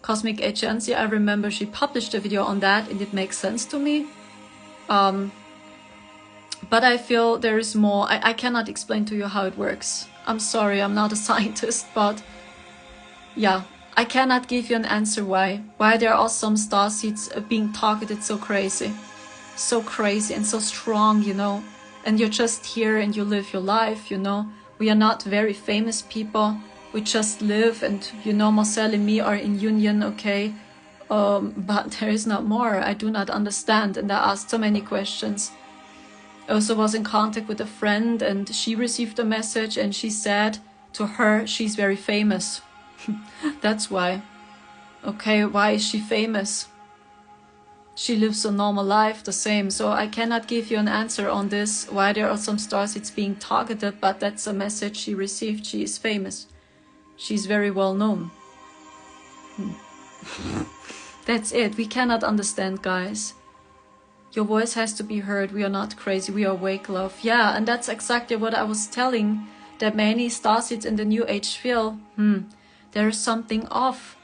Speaker 1: Cosmic Agency, I remember she published a video on that and it makes sense to me. But I feel there is more. I cannot explain to you how it works. I'm sorry, I'm not a scientist, but yeah, I cannot give you an answer why there are some starseeds being targeted so crazy and so strong, you know, and you're just here and you live your life, you know. We are not very famous people. We just live and, you know, Marcel and me are in union, okay? But there is not more. I do not understand and I asked so many questions. I also was in contact with a friend and she received a message and she said to her, she's very famous. That's why. Okay, why is she famous? She lives a normal life, the same. So I cannot give you an answer on this, why there are some starseeds being targeted, but that's a message she received. She is famous. She's very well known. That's it. We cannot understand, guys. Your voice has to be heard. We are not crazy. We are awake, love. Yeah, and that's exactly what I was telling, that many starseeds in the New Age feel, there is something off.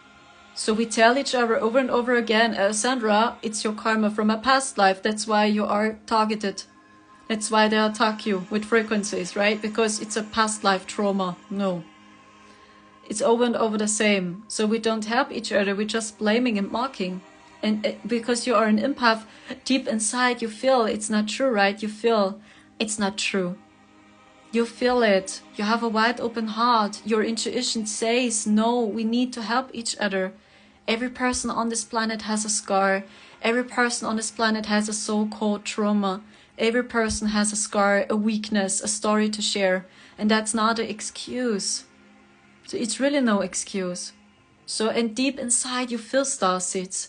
Speaker 1: So we tell each other over and over again, Sandra, it's your karma from a past life. That's why you are targeted. That's why they attack you with frequencies, right? Because it's a past life trauma. No. It's over and over the same. So we don't help each other. We're just blaming and mocking. And because you are an empath, deep inside you feel it's not true, right? You feel it's not true. You feel it. You have a wide open heart. Your intuition says, no, we need to help each other. Every person on this planet has a scar. Every person on this planet has a so-called trauma. Every person has a scar, a weakness, a story to share. And that's not an excuse. So it's really no excuse. So, and deep inside you feel starseeds.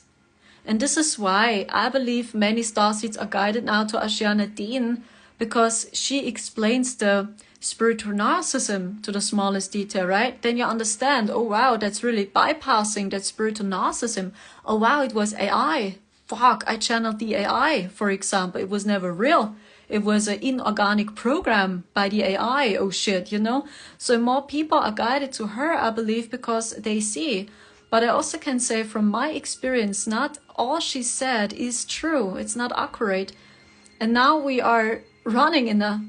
Speaker 1: And this is why I believe many starseeds are guided now to Ashana Dean, because she explains the spiritual narcissism to the smallest detail, right? Then you understand, oh wow, that's really bypassing that spiritual narcissism. Oh wow, it was AI. Fuck, I channeled the AI, for example. It was never real. It was an inorganic program by the AI. Oh shit, you know? So more people are guided to her, I believe, because they see. But I also can say from my experience, not all she said is true. It's not accurate. And now we are running in a,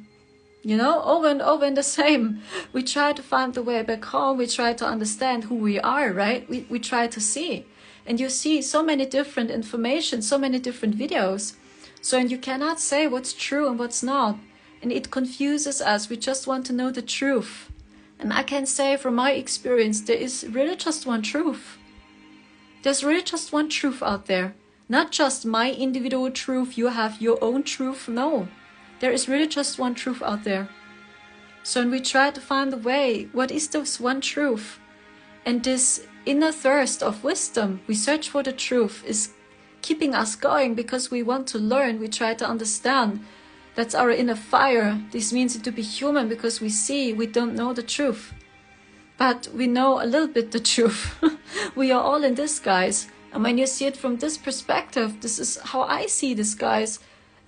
Speaker 1: you know, over and over in the same. We try to find the way back home. We try to understand who we are, right? We try to see. And you see so many different information, so many different videos. So, and you cannot say what's true and what's not. And it confuses us. We just want to know the truth. And I can say from my experience, there is really just one truth. There's really just one truth out there. Not just my individual truth, you have your own truth. No, there is really just one truth out there. So when we try to find a way, what is this one truth? And this inner thirst of wisdom, we search for the truth, is keeping us going because we want to learn, we try to understand. That's our inner fire. This means to be human because we see, we don't know the truth. But we know a little bit the truth. We are all in this, guys. And when you see it from this perspective, this is how I see this, guys,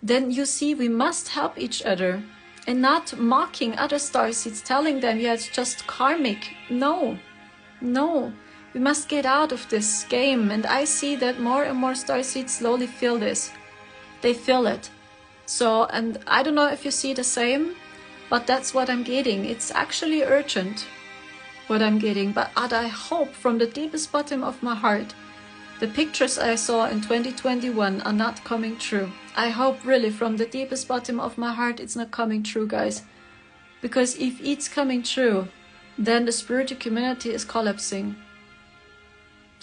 Speaker 1: then you see we must help each other. And not mocking other starseeds, telling them, yeah, it's just karmic. No, no. We must get out of this game. And I see that more and more starseeds slowly feel this. They feel it. So, and I don't know if you see the same, but that's what I'm getting. It's actually urgent, what I'm getting. But I hope from the deepest bottom of my heart, the pictures I saw in 2021 are not coming true. I hope really from the deepest bottom of my heart it's not coming true, guys. Because if it's coming true, then the spiritual community is collapsing.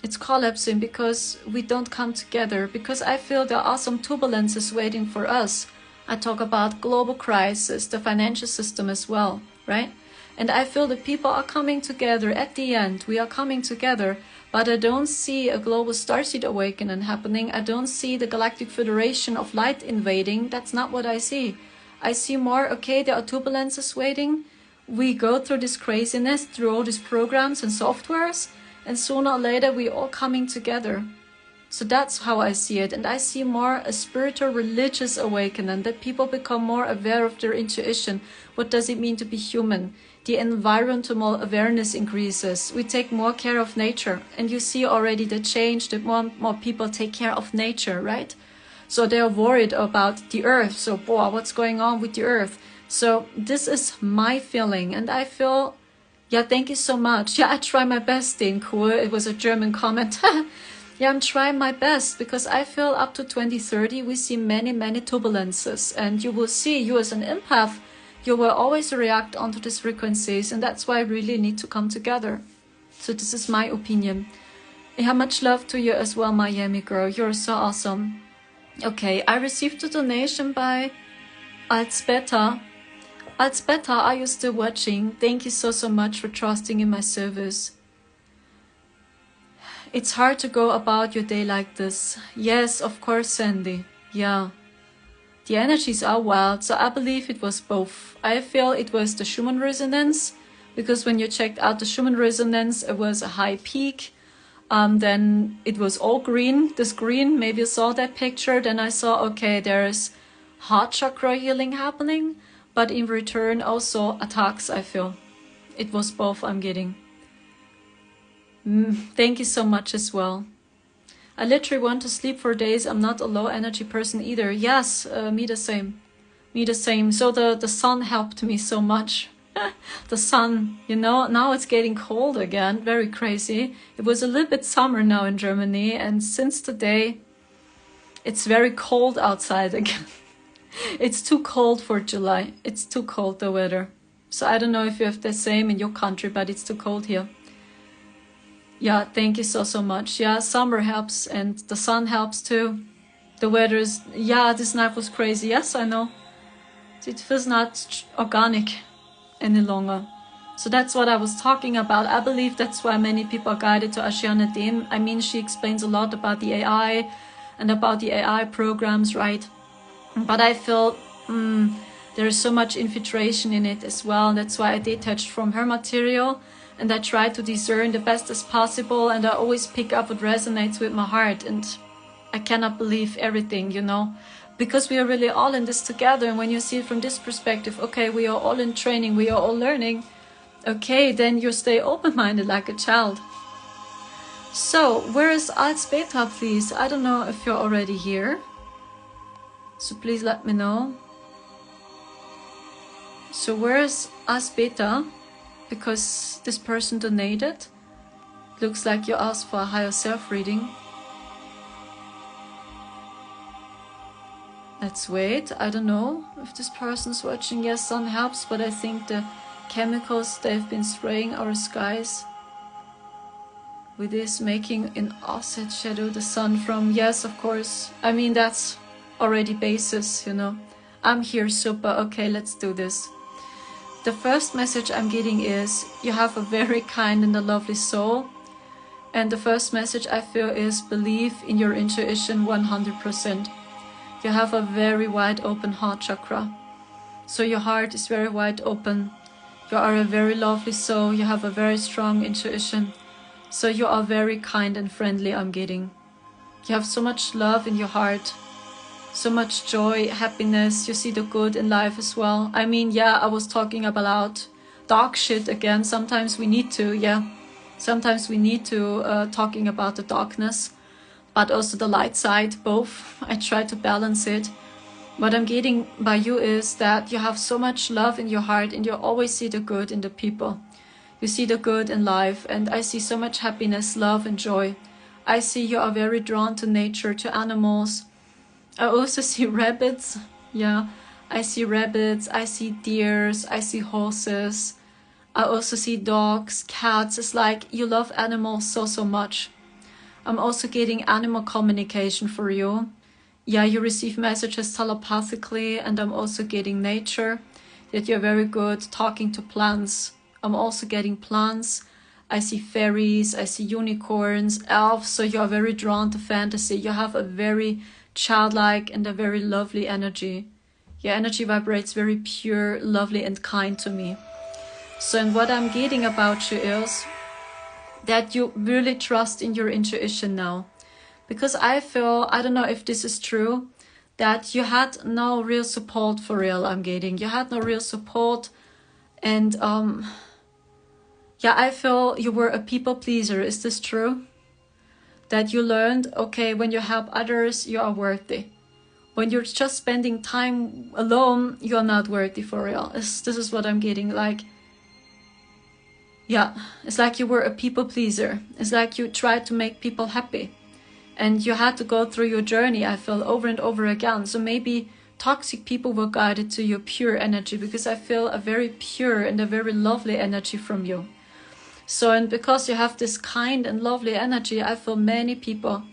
Speaker 1: It's collapsing because we don't come together. Because I feel there are some turbulences waiting for us. I talk about global crisis, the financial system as well, right? And I feel that people are coming together at the end. We are coming together, but I don't see a global starseed awakening happening. I don't see the Galactic Federation of Light invading. That's not what I see. I see more, okay, there are turbulences waiting. We go through this craziness, through all these programs and softwares, and sooner or later we all coming together. So that's how I see it. And I see more a spiritual religious awakening, that people become more aware of their intuition. What does it mean to be human? The environmental awareness increases. We take more care of nature. And you see already the change, that more and more people take care of nature, right? So they are worried about the earth. So, boy, what's going on with the earth? So this is my feeling. And I feel, yeah, thank you so much. Yeah, I try my best, Cool. It was a German comment. Yeah, I'm trying my best, because I feel up to 2030 we see many, many turbulences. And you will see, you as an empath, you will always react onto these frequencies. And that's why I really need to come together. So this is my opinion. Yeah, much love to you as well, Miami girl. You're so awesome. Okay, I received a donation by Altsbeta. Altsbeta, are you still watching? Thank you so, so much for trusting in my service. It's hard to go about your day like this. Yes, of course, Sandy. Yeah. The energies are wild, so I believe it was both. I feel it was the Schumann resonance, because when you checked out the Schumann resonance, it was a high peak. Then it was all green, this green, maybe you saw that picture. Then I saw, okay, there's heart chakra healing happening, but in return also attacks, I feel. It was both I'm getting. Thank you so much as well. I literally want to sleep for days. I'm not a low energy person either. Yes, me the same. Me the same. So the sun helped me so much. The sun, you know, now it's getting cold again. Very crazy. It was a little bit summer now in Germany. And since today, it's very cold outside again. It's too cold for July. It's too cold, the weather. So I don't know if you have the same in your country, but it's too cold here. Yeah, thank you so, so much. Yeah, summer helps and the sun helps too. The weather is, yeah, this night was crazy. Yes, I know. It feels not organic any longer. So that's what I was talking about. I believe that's why many people are guided to Ashiana Dim. I mean, she explains a lot about the AI and about the AI programs, right? But I feel there is so much infiltration in it as well. That's why I detached from her material. And I try to discern the best as possible, and I always pick up what resonates with my heart. And I cannot believe everything, you know, because we are really all in this together. And when you see it from this perspective, okay, we are all in training, we are all learning, okay, then you stay open-minded like a child. So, where is Altsbeta, please? I don't know if you're already here. So please let me know. So where is Altsbeta? Because this person donated. Looks like you asked for a higher self reading. Let's wait. I don't know if this person's watching. Yes, sun helps, but I think the chemicals they've been spraying our skies with this making an offset shadow the sun from. Yes, of course. I mean, that's already basis, you know. I'm here, super. Okay, let's do this. The first message I'm getting is you have a very kind and a lovely soul. And the first message I feel is believe in your intuition 100%. You have a very wide open heart chakra. So your heart is very wide open. You are a very lovely soul. You have a very strong intuition. So you are very kind and friendly, I'm getting. You have so much love in your heart. So much joy, happiness, you see the good in life as well. I mean, yeah, I was talking about dark shit again. Sometimes we need to, yeah. Sometimes we need to talking about the darkness, but also the light side, both. I try to balance it. What I'm getting by you is that you have so much love in your heart and you always see the good in the people. You see the good in life, and I see so much happiness, love and joy. I see you are very drawn to nature, to animals. I also see rabbits, yeah, I see rabbits, I see deers, I see horses, I also see dogs, cats. It's like you love animals so, so much. I'm also getting animal communication for you. Yeah, you receive messages telepathically, and I'm also getting nature, that you're very good talking to plants. I'm also getting plants. I see fairies, I see unicorns, elves, so you're very drawn to fantasy. You have a very childlike and a very lovely energy. Your energy vibrates very pure, lovely, and kind to me. So, and what I'm getting about you is that you really trust in your intuition now. Because I feel, I don't know if this is true, that you had no real support for real, I'm getting. You had no real support, and yeah, I feel you were a people pleaser. Is this true? That you learned, okay, when you help others, you are worthy. When you're just spending time alone, you're not worthy for real. This is what I'm getting, like, yeah, it's like you were a people pleaser. It's like you tried to make people happy. And you had to go through your journey, I feel, over and over again. So maybe toxic people were guided to your pure energy, because I feel a very pure and a very lovely energy from you. So, and because you have this kind and lovely energy, I feel many people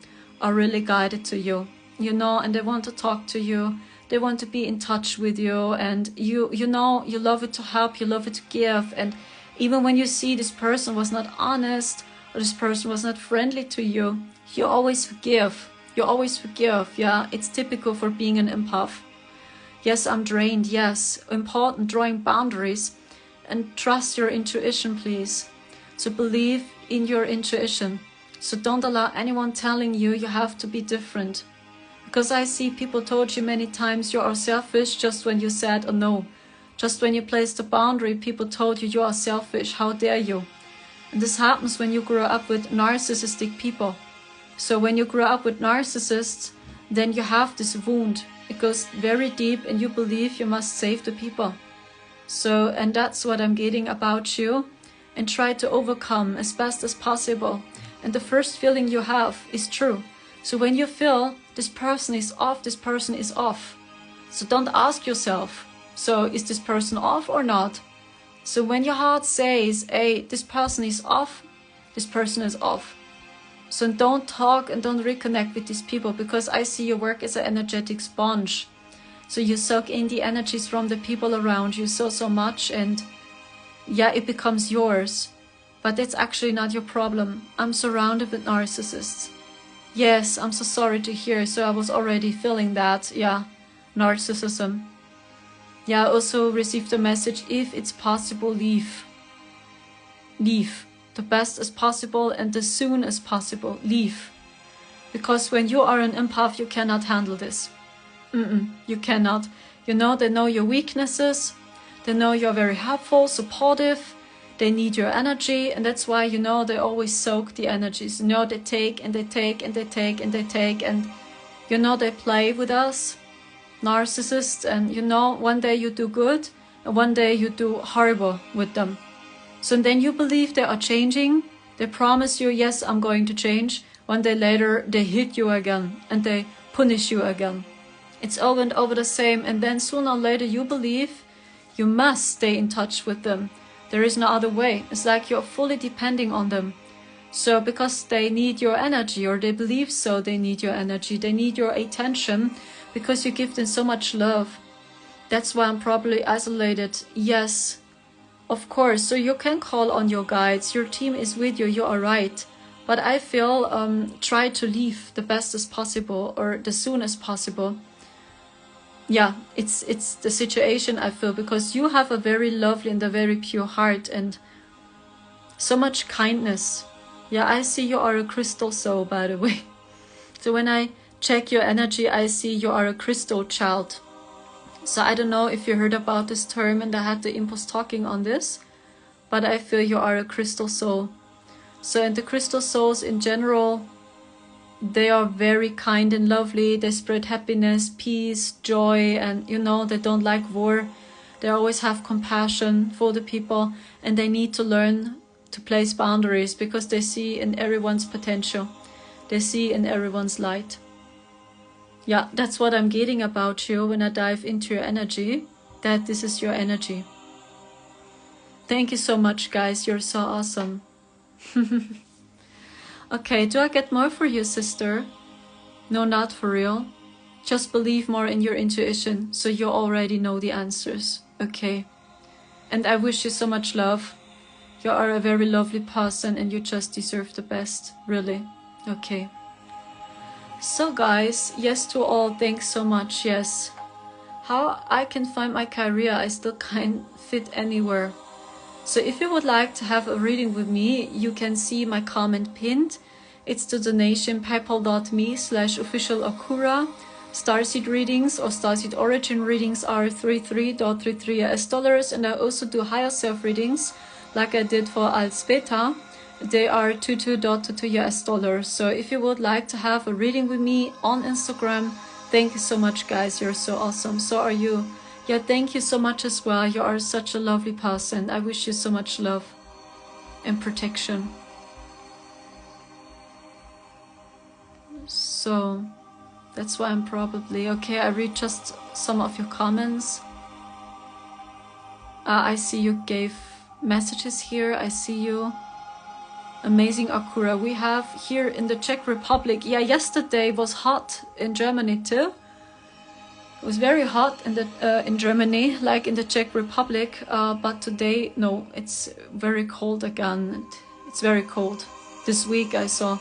Speaker 1: are really guided to you, you know, and they want to talk to you. They want to be in touch with you, and you know, you love it to help, you love it to give. And even when you see this person was not honest, or this person was not friendly to you, you always forgive. You always forgive, yeah. It's typical for being an empath. Yes, I'm drained, yes. Important, drawing boundaries. And trust your intuition, please. So believe in your intuition. So don't allow anyone telling you you have to be different. Because I see people told you many times you are selfish just when you said a no. Just when you placed a boundary, people told you you are selfish. How dare you? And this happens when you grow up with narcissistic people. So when you grow up with narcissists, then you have this wound. It goes very deep and you believe you must save the people. So, and that's what I'm getting about you. And try to overcome as best as possible. And the first feeling you have is true. So when you feel this person is off, this person is off. So don't ask yourself, so is this person off or not? So when your heart says, hey, this person is off, this person is off. So don't talk and don't reconnect with these people, because I see your work as an energetic sponge. So you soak in the energies from the people around you so much, and yeah, it becomes yours. But that's actually not your problem. I'm surrounded with narcissists. Yes, I'm so sorry to hear. So I was already feeling that, yeah, narcissism. Yeah, I also received a message, if it's possible, leave. Leave. The best as possible and as soon as possible. Leave. Because when you are an empath, you cannot handle this. You cannot. You know, they know your weaknesses. They know you're very helpful, supportive. They need your energy. And that's why, you know, they always soak the energies. You know, they take and they take and they take and they take. And, you know, they play with us, narcissists. And, you know, one day you do good and one day you do horrible with them. So then you believe they are changing. They promise you, yes, I'm going to change. One day later, they hit you again and they punish you again. It's over and over the same. And then sooner or later you believe you must stay in touch with them. There is no other way. It's like you're fully depending on them. So because they need your energy, or they believe so, they need your energy. They need your attention because you give them so much love. That's why I'm probably isolated. Yes. Of course, so you can call on your guides. Your team is with you, you are right. But I feel try to leave the best as possible, or the soon as possible. Yeah, it's the situation I feel, because you have a very lovely and a very pure heart and so much kindness. Yeah, I see you are a crystal soul, by the way. So when I check your energy, I see you are a crystal child. So I don't know if you heard about this term, and I had the impulse talking on this, but I feel you are a crystal soul. So in the crystal souls in general, they are very kind and lovely. They spread happiness, peace, joy, and you know, they don't like war. They always have compassion for the people, and they need to learn to place boundaries, because they see in everyone's potential. They see in everyone's light. Yeah, that's what I'm getting about you when I dive into your energy, that this is your energy. Thank you so much, guys. You're so awesome. Okay, do I get more for you, sister? No, not for real. Just believe more in your intuition, so you already know the answers, okay? And I wish you so much love. You are a very lovely person and you just deserve the best, really, okay? So guys, yes to all, thanks so much, yes. How I can find my career, I still can't fit anywhere. So if you would like to have a reading with me, you can see my comment pinned. It's the donation paypal.me/officialakura. Starseed readings or Starseed origin readings are $33.33 US, and I also do higher self readings like I did for Alspeta. They are $22.22 US. So if you would like to have a reading with me on Instagram, thank you so much guys, you're so awesome, so are you. Yeah, thank you so much as well, you are such a lovely person. I wish you so much love and protection. So that's why I'm probably okay. I read just some of your comments. I see you gave messages here. I see you. Amazing Akura. We have here in the Czech Republic. Yeah, yesterday was hot in Germany too. It was very hot in Germany, like in the Czech Republic. But today, no, it's very cold again. It's very cold. This week I saw.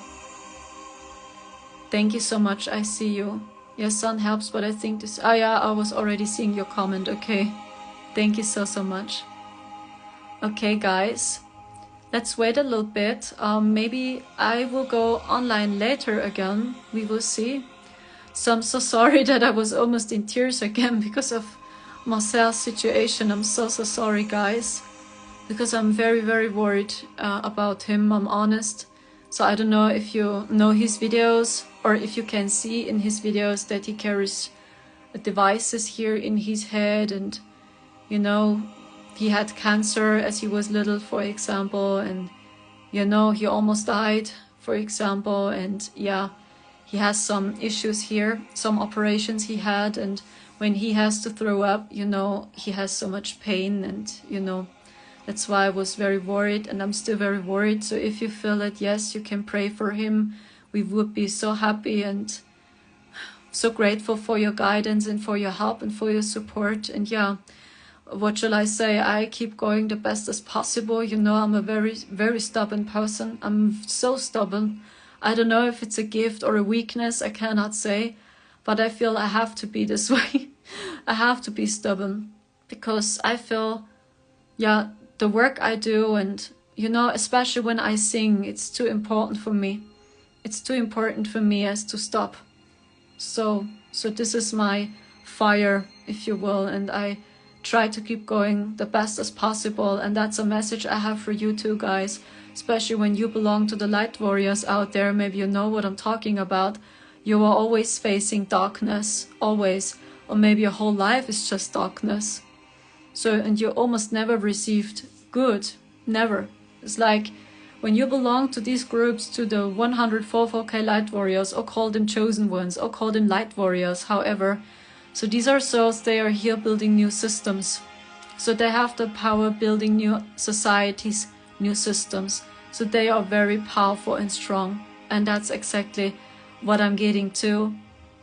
Speaker 1: Thank you so much. I see you. Yes, sun helps, but I think this... Oh yeah, I was already seeing your comment. Okay. Thank you so much. Okay, guys. Let's wait a little bit. Maybe I will go online later again. We will see. So I'm so sorry that I was almost in tears again because of Marcel's situation. I'm so sorry, guys. Because I'm very, very worried about him, I'm honest. So I don't know if you know his videos or if you can see in his videos that he carries devices here in his head, and you know, he had cancer as he was little, for example, and you know, he almost died, for example, and yeah, he has some issues here, some operations he had, and when he has to throw up, you know, he has so much pain, and you know, that's why I was very worried, and I'm still very worried. So if you feel it, yes, you can pray for him. We would be so happy and so grateful for your guidance and for your help and for your support. And yeah, what shall I say? I keep going the best as possible. You know, I'm a very, very stubborn person. I'm so stubborn. I don't know if it's a gift or a weakness, I cannot say, but I feel I have to be this way. I have to be stubborn because I feel, yeah, the work I do, and you know, especially when I sing, it's too important for me. It's too important for me as to stop. So this is my fire, if you will, and I try to keep going the best as possible. And that's a message I have for you too, guys, especially when you belong to the light warriors out there. Maybe you know what I'm talking about. You are always facing darkness, always, or maybe your whole life is just darkness. So, and you almost never received good, never. It's like when you belong to these groups, to the 104K light warriors, or call them chosen ones, or call them light warriors, however. So these are souls, they are here building new systems. So they have the power building new societies, new systems. So they are very powerful and strong. And that's exactly what I'm getting to.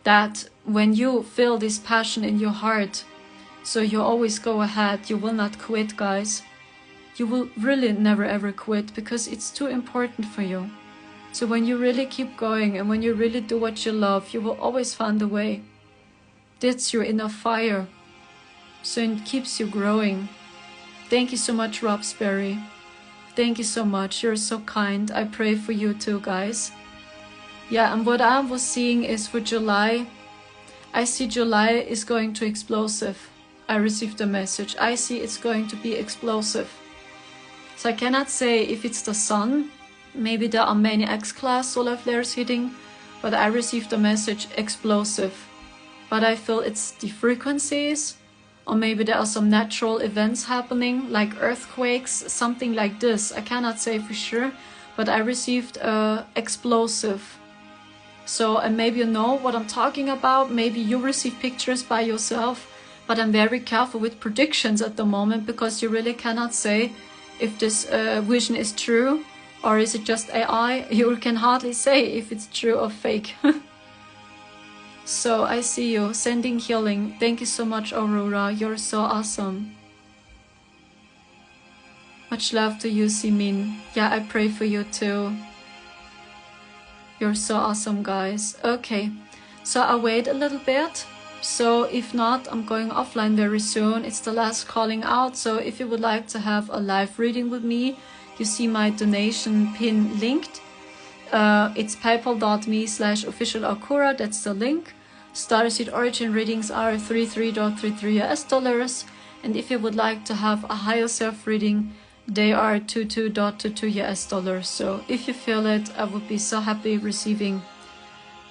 Speaker 1: That when you feel this passion in your heart, so you always go ahead, you will not quit, guys. You will really never ever quit because it's too important for you. So when you really keep going and when you really do what you love, you will always find a way. That's your inner fire. So it keeps you growing. Thank you so much, Rob Sperry. Thank you so much. You're so kind. I pray for you too, guys. Yeah, and what I was seeing is for July, I see July is going to explosive. I received a message. I see it's going to be explosive. So I cannot say if it's the sun. Maybe there are many X-class solar flares hitting, but I received a message explosive. But I feel it's the frequencies, or maybe there are some natural events happening, like earthquakes, something like this. I cannot say for sure, but I received explosive. So, and maybe you know what I'm talking about. Maybe you receive pictures by yourself, but I'm very careful with predictions at the moment because you really cannot say if this vision is true or is it just AI. You can hardly say if it's true or fake. So I see you. Sending healing. Thank you so much, Aurora. You're so awesome. Much love to you, Simin. Yeah, I pray for you too. You're so awesome, guys. Okay, so I'll wait a little bit. So if not, I'm going offline very soon. It's the last calling out. So if you would like to have a live reading with me, you see my donation pin linked. It's paypal.me/officialakura. That's the link. Starseed origin readings are $33.33 US. And if you would like to have a higher self reading, they are $22.22 US. So if you feel it, I would be so happy receiving,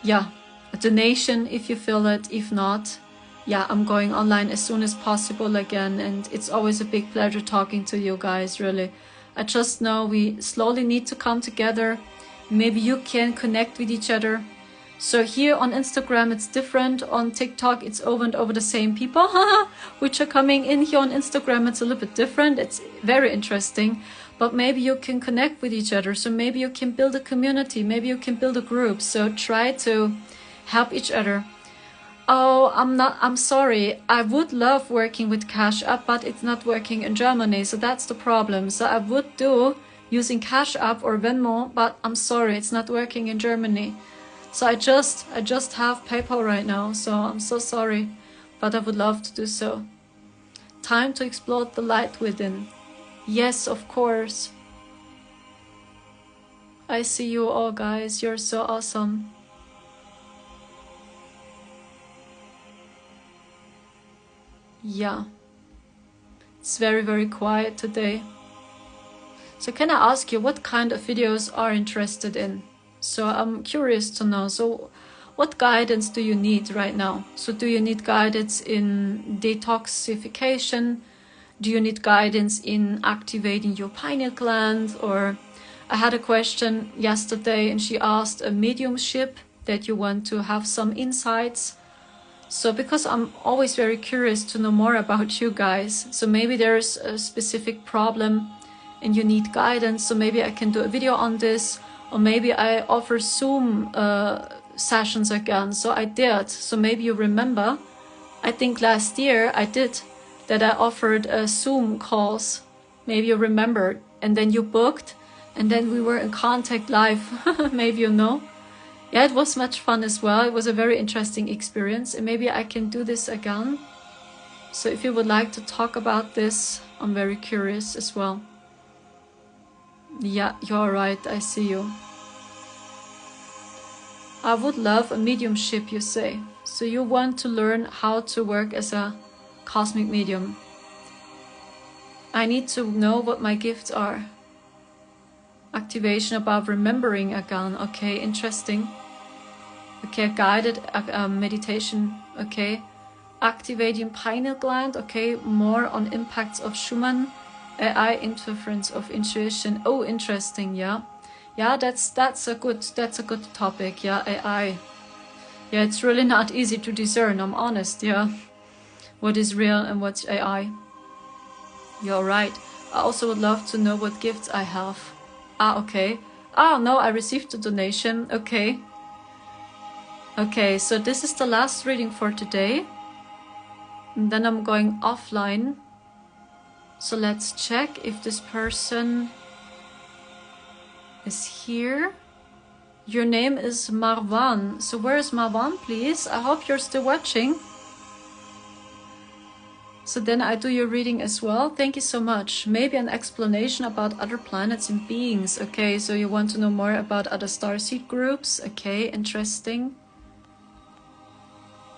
Speaker 1: yeah, a donation if you feel it. If not, yeah, I'm going online as soon as possible again. And it's always a big pleasure talking to you guys, really. I just know we slowly need to come together. Maybe you can connect with each other. So here on Instagram it's different. On TikTok it's over and over the same people which are coming in. Here on Instagram it's a little bit different. It's very interesting. But maybe you can connect with each other. So maybe you can build a community. Maybe you can build a group. So try to help each other. Oh, I'm sorry. I would love working with Cash App, but it's not working in Germany. So that's the problem. So I would do using Cash App or Venmo, but I'm sorry, it's not working in Germany. So I just have PayPal right now, so I'm so sorry, but I would love to do so. Time to explore the light within. Yes, of course. I see you all, guys. You're so awesome. Yeah. It's very, very quiet today. So can I ask you what kind of videos are interested in? So I'm curious to know. So what guidance do you need right now? So do you need guidance in detoxification? Do you need guidance in activating your pineal gland? Or I had a question yesterday and she asked a mediumship that you want to have some insights. So because I'm always very curious to know more about you guys. So maybe there's a specific problem and you need guidance. So maybe I can do a video on this. Or maybe I offer Zoom sessions again. So I did. So maybe you remember, I think last year I did that. I offered Zoom calls. Maybe you remember. And then you booked. And then we were in contact live. Maybe you know. Yeah, it was much fun as well. It was a very interesting experience. And maybe I can do this again. So if you would like to talk about this, I'm very curious as well. Yeah, you're right. I see you. I would love a mediumship, you say. So you want to learn how to work as a cosmic medium. I need to know what my gifts are. Activation above remembering again. Okay, interesting. Okay, guided meditation. Okay, activating pineal gland. Okay, more on impacts of Schumann. AI interference of intuition. Oh, interesting. Yeah, yeah. That's a good topic. Yeah, AI. Yeah, it's really not easy to discern. I'm honest. Yeah, what is real and what's AI. You're right. I also would love to know what gifts I have. Ah, okay. Oh no, I received a donation. Okay. Okay, so this is the last reading for today. And then I'm going offline. So let's check if this person is here. Your name is Marwan. So where is Marwan, please? I hope you're still watching. So then I do your reading as well. Thank you so much. Maybe an explanation about other planets and beings. Okay, so you want to know more about other starseed groups. Okay, interesting.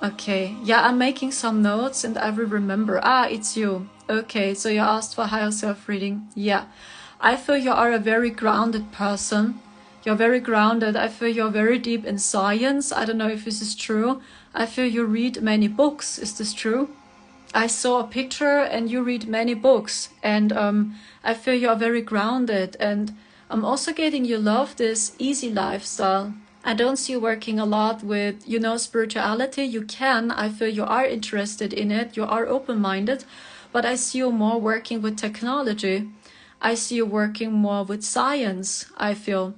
Speaker 1: Okay, yeah, I'm making some notes and I will remember. Ah, it's you. Okay, so you asked for higher self reading. Yeah, I feel you are a very grounded person. You're very grounded. I feel you're very deep in science. I don't know if this is true. I feel you read many books. Is this true? I saw a picture and you read many books. And I feel you're very grounded. And I'm also getting you love this easy lifestyle. I don't see you working a lot with, you know, spirituality. You can. I feel you are interested in it. You are open-minded. But I see you more working with technology. I see you working more with science, I feel.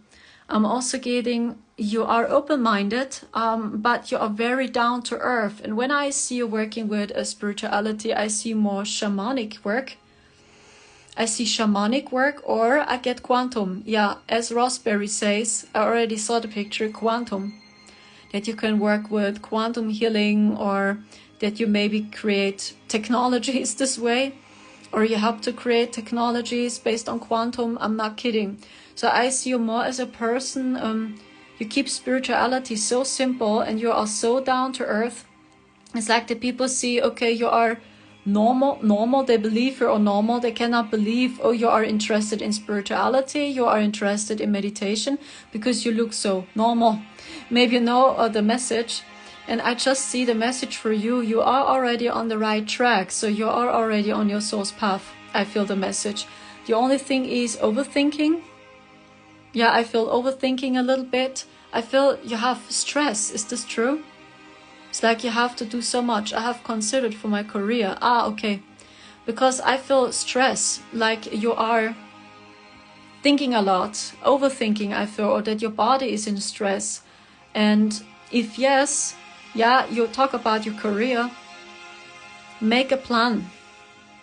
Speaker 1: I'm also getting you are open-minded, but you are very down to earth. And when I see you working with a spirituality, I see more shamanic work. I see shamanic work, or I get quantum. Yeah, as Raspberry says, I already saw the picture, quantum. That you can work with quantum healing, or that you maybe create technologies this way, or you help to create technologies based on quantum. I'm not kidding. So I see you more as a person, you keep spirituality so simple and you are so down to earth. It's like the people see, okay, you are normal, they believe you are normal. They cannot believe, oh, you are interested in spirituality, you are interested in meditation, because you look so normal. Maybe you know the message, and I just see the message for you. You are already on the right track, so you are already on your soul's path. I feel the message. The only thing is overthinking. Yeah, I feel overthinking a little bit. I feel you have stress. Is this true? It's like you have to do so much. I have considered for my career. Okay. Because I feel stress, like you are thinking a lot, overthinking, I feel, or that your body is in stress. And if yes, yeah, you talk about your career, make a plan.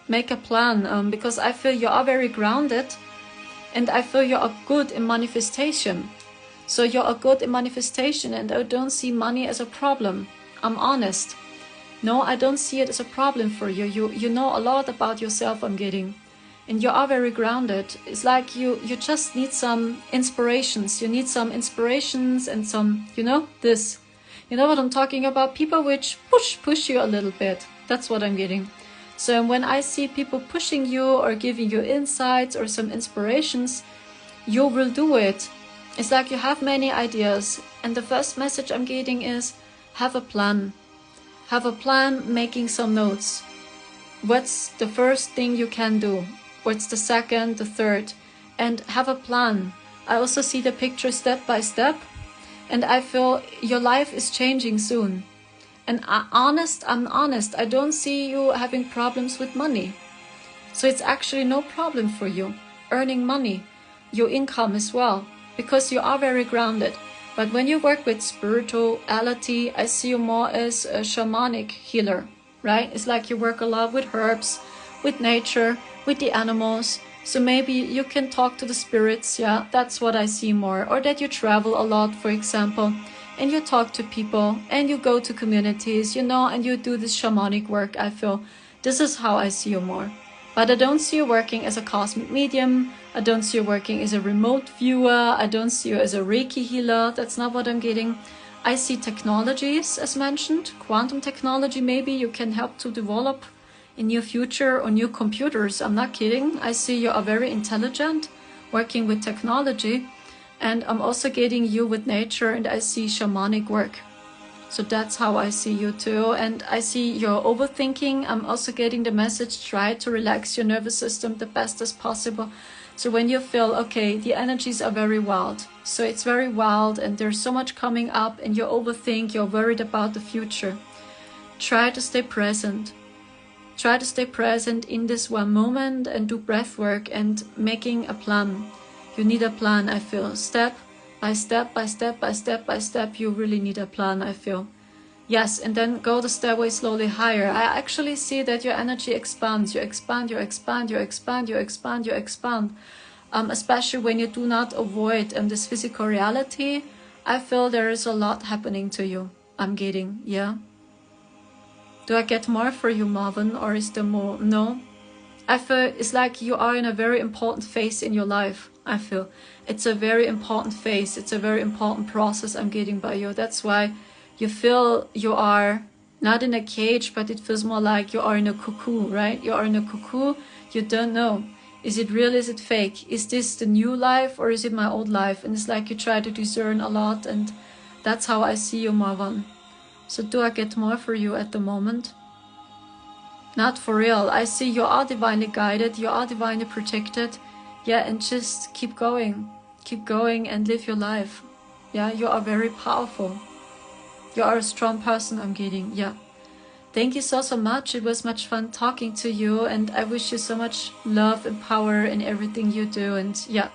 Speaker 1: Make a plan, because I feel you are very grounded, and I feel you are good in manifestation. So you are good in manifestation, and I don't see money as a problem. I'm honest. No, I don't see it as a problem for you. You know a lot about yourself, I'm getting. And you are very grounded. It's like you just need some inspirations. You need some inspirations and some, this. You know what I'm talking about? People which push you a little bit. That's what I'm getting. So when I see people pushing you or giving you insights or some inspirations, you will do it. It's like you have many ideas. And the first message I'm getting is, have a plan. Have a plan, making some notes. What's the first thing you can do? What's the second, the third? And have a plan. I also see the picture step by step. And I feel your life is changing soon. And I'm honest, I don't see you having problems with money. So it's actually no problem for you. Earning money, your income as well. Because you are very grounded. But when you work with spirituality, I see you more as a shamanic healer, right? It's like you work a lot with herbs, with nature, with the animals. So maybe you can talk to the spirits, yeah, that's what I see more. Or that you travel a lot, for example, and you talk to people, and you go to communities, and you do this shamanic work, I feel. This is how I see you more. But I don't see you working as a cosmic medium. I don't see you working as a remote viewer. I don't see you as a Reiki healer. That's not what I'm getting. I see technologies, as mentioned. Quantum technology, maybe you can help to develop in your future, or new computers. I'm not kidding. I see you are very intelligent, working with technology. And I'm also getting you with nature, and I see shamanic work. So that's how I see you too. And I see your overthinking. I'm also getting the message, try to relax your nervous system the best as possible. So when you feel, okay, the energies are very wild. So it's very wild and there's so much coming up and you overthink, you're worried about the future. Try to stay present. Try to stay present in this one moment and do breath work and making a plan. You need a plan, I feel. Step by step, by step, by step, by step, you really need a plan, I feel. Yes, and then go the stairway slowly higher. I actually see that your energy expands. You expand, you expand, you expand, you expand, you expand. Especially when you do not avoid this physical reality. I feel there is a lot happening to you. I'm getting, yeah. Do I get more for you, Marvin, or is there more? No. I feel it's like you are in a very important phase in your life. I feel it's a very important phase. It's a very important process I'm getting by you. That's why you feel you are not in a cage, but it feels more like you are in a cocoon, right? You are in a cocoon. You don't know. Is it real? Is it fake? Is this the new life or is it my old life? And it's like you try to discern a lot, and that's how I see you, Marvin. So do I get more for you at the moment? Not for real. I see you are divinely guided. You are divinely protected. Yeah, and just keep going. Keep going and live your life. Yeah, you are very powerful. You are a strong person, I'm getting. Yeah. Thank you so much. It was much fun talking to you, and I wish you so much love and power in everything you do. And yeah,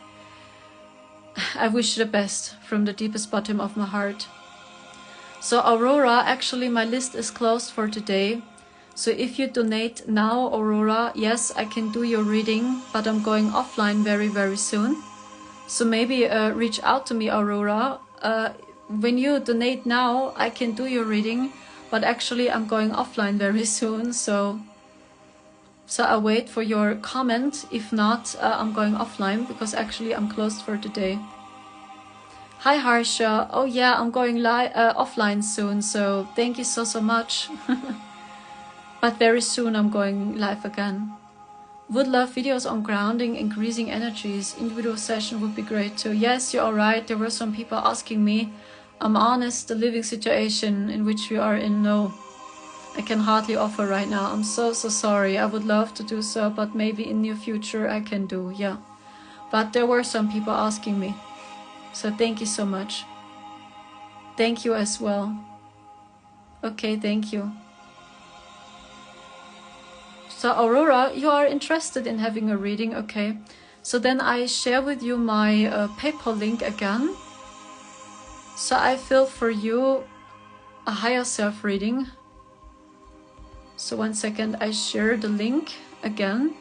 Speaker 1: I wish you the best from the deepest bottom of my heart. So Aurora, actually my list is closed for today. So if you donate now, Aurora, yes, I can do your reading, but I'm going offline very, very soon. So maybe reach out to me, Aurora. When you donate now, I can do your reading, but actually I'm going offline very soon. So I'll wait for your comment. If not, I'm going offline because actually I'm closed for today. Hi Harsha. Oh yeah, I'm going offline soon. So thank you so much. But very soon I'm going live again. Would love videos on grounding, increasing energies. Individual session would be great too. Yes, you're alright. There were some people asking me. I'm honest, the living situation in which we are in, no. I can hardly offer right now. I'm so sorry. I would love to do so, but maybe in near future I can do, yeah. But there were some people asking me. So thank you so much. Thank you as well. Okay, thank you. So Aurora, you are interested in having a reading, okay. So then I share with you my PayPal link again. So I feel for you a higher self reading. So 1 second, I share the link again.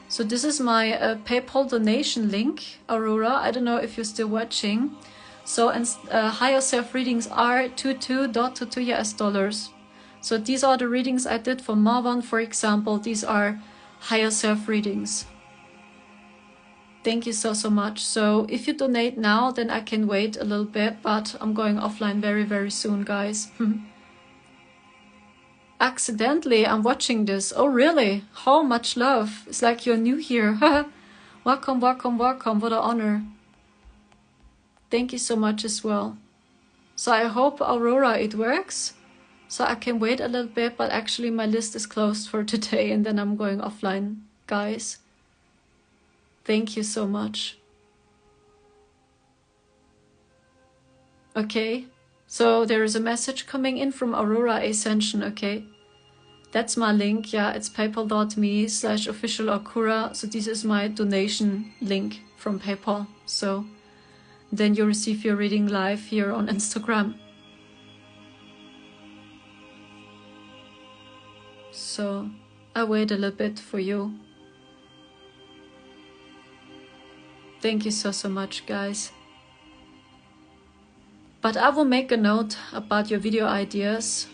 Speaker 1: So this is my PayPal donation link, Aurora. I don't know if you're still watching. So higher self readings are $22.22 US. So these are the readings I did for Marwan, for example. These are higher self readings. Thank you so much. So if you donate now, then I can wait a little bit, but I'm going offline very, very soon, guys. Accidentally, I'm watching this. Oh, really? How much love. It's like you're new here. Welcome, welcome, welcome. What an honor. Thank you so much as well. So I hope, Aurora, it works. So I can wait a little bit, but actually my list is closed for today and then I'm going offline, guys. Thank you so much. Okay, so there is a message coming in from Aurora Ascension, okay. That's my link, yeah, it's paypal.me/official-akura. So this is my donation link from PayPal. So then you receive your reading live here on Instagram. So I wait a little bit for you. Thank you so much, guys. But I will make a note about your video ideas.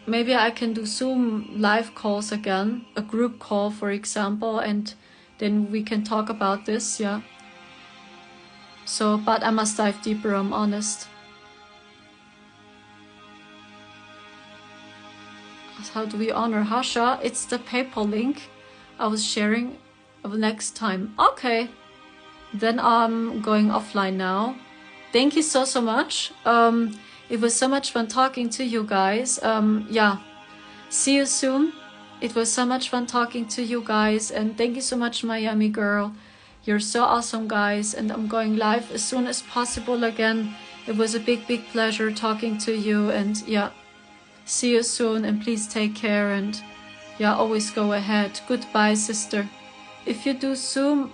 Speaker 1: Maybe I can do Zoom live calls again, a group call, for example, and then we can talk about this, yeah. So, but I must dive deeper, I'm honest. How do we honor Hasha? It's the PayPal link I was sharing next time. Okay, then I'm going offline now. Thank you so much. It was so much fun talking to you guys. Yeah, see you soon. It was so much fun talking to you guys, and thank you so much, Miami girl. You're so awesome, guys, and I'm going live as soon as possible again. It was a big pleasure talking to you, and yeah. See you soon, and please take care, and yeah, always go ahead. Goodbye, sister. If you do Zoom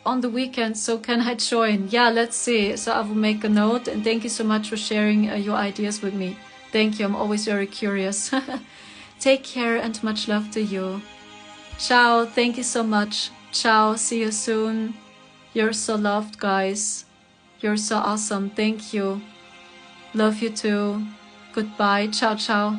Speaker 1: on the weekend, so can I join? Yeah, let's see. So I will make a note, and thank you so much for sharing your ideas with me. Thank you. I'm always very curious. Take care and much love to you. Ciao. Thank you so much. Ciao. See you soon. You're so loved, guys. You're so awesome. Thank you. Love you too. Goodbye. Ciao, ciao.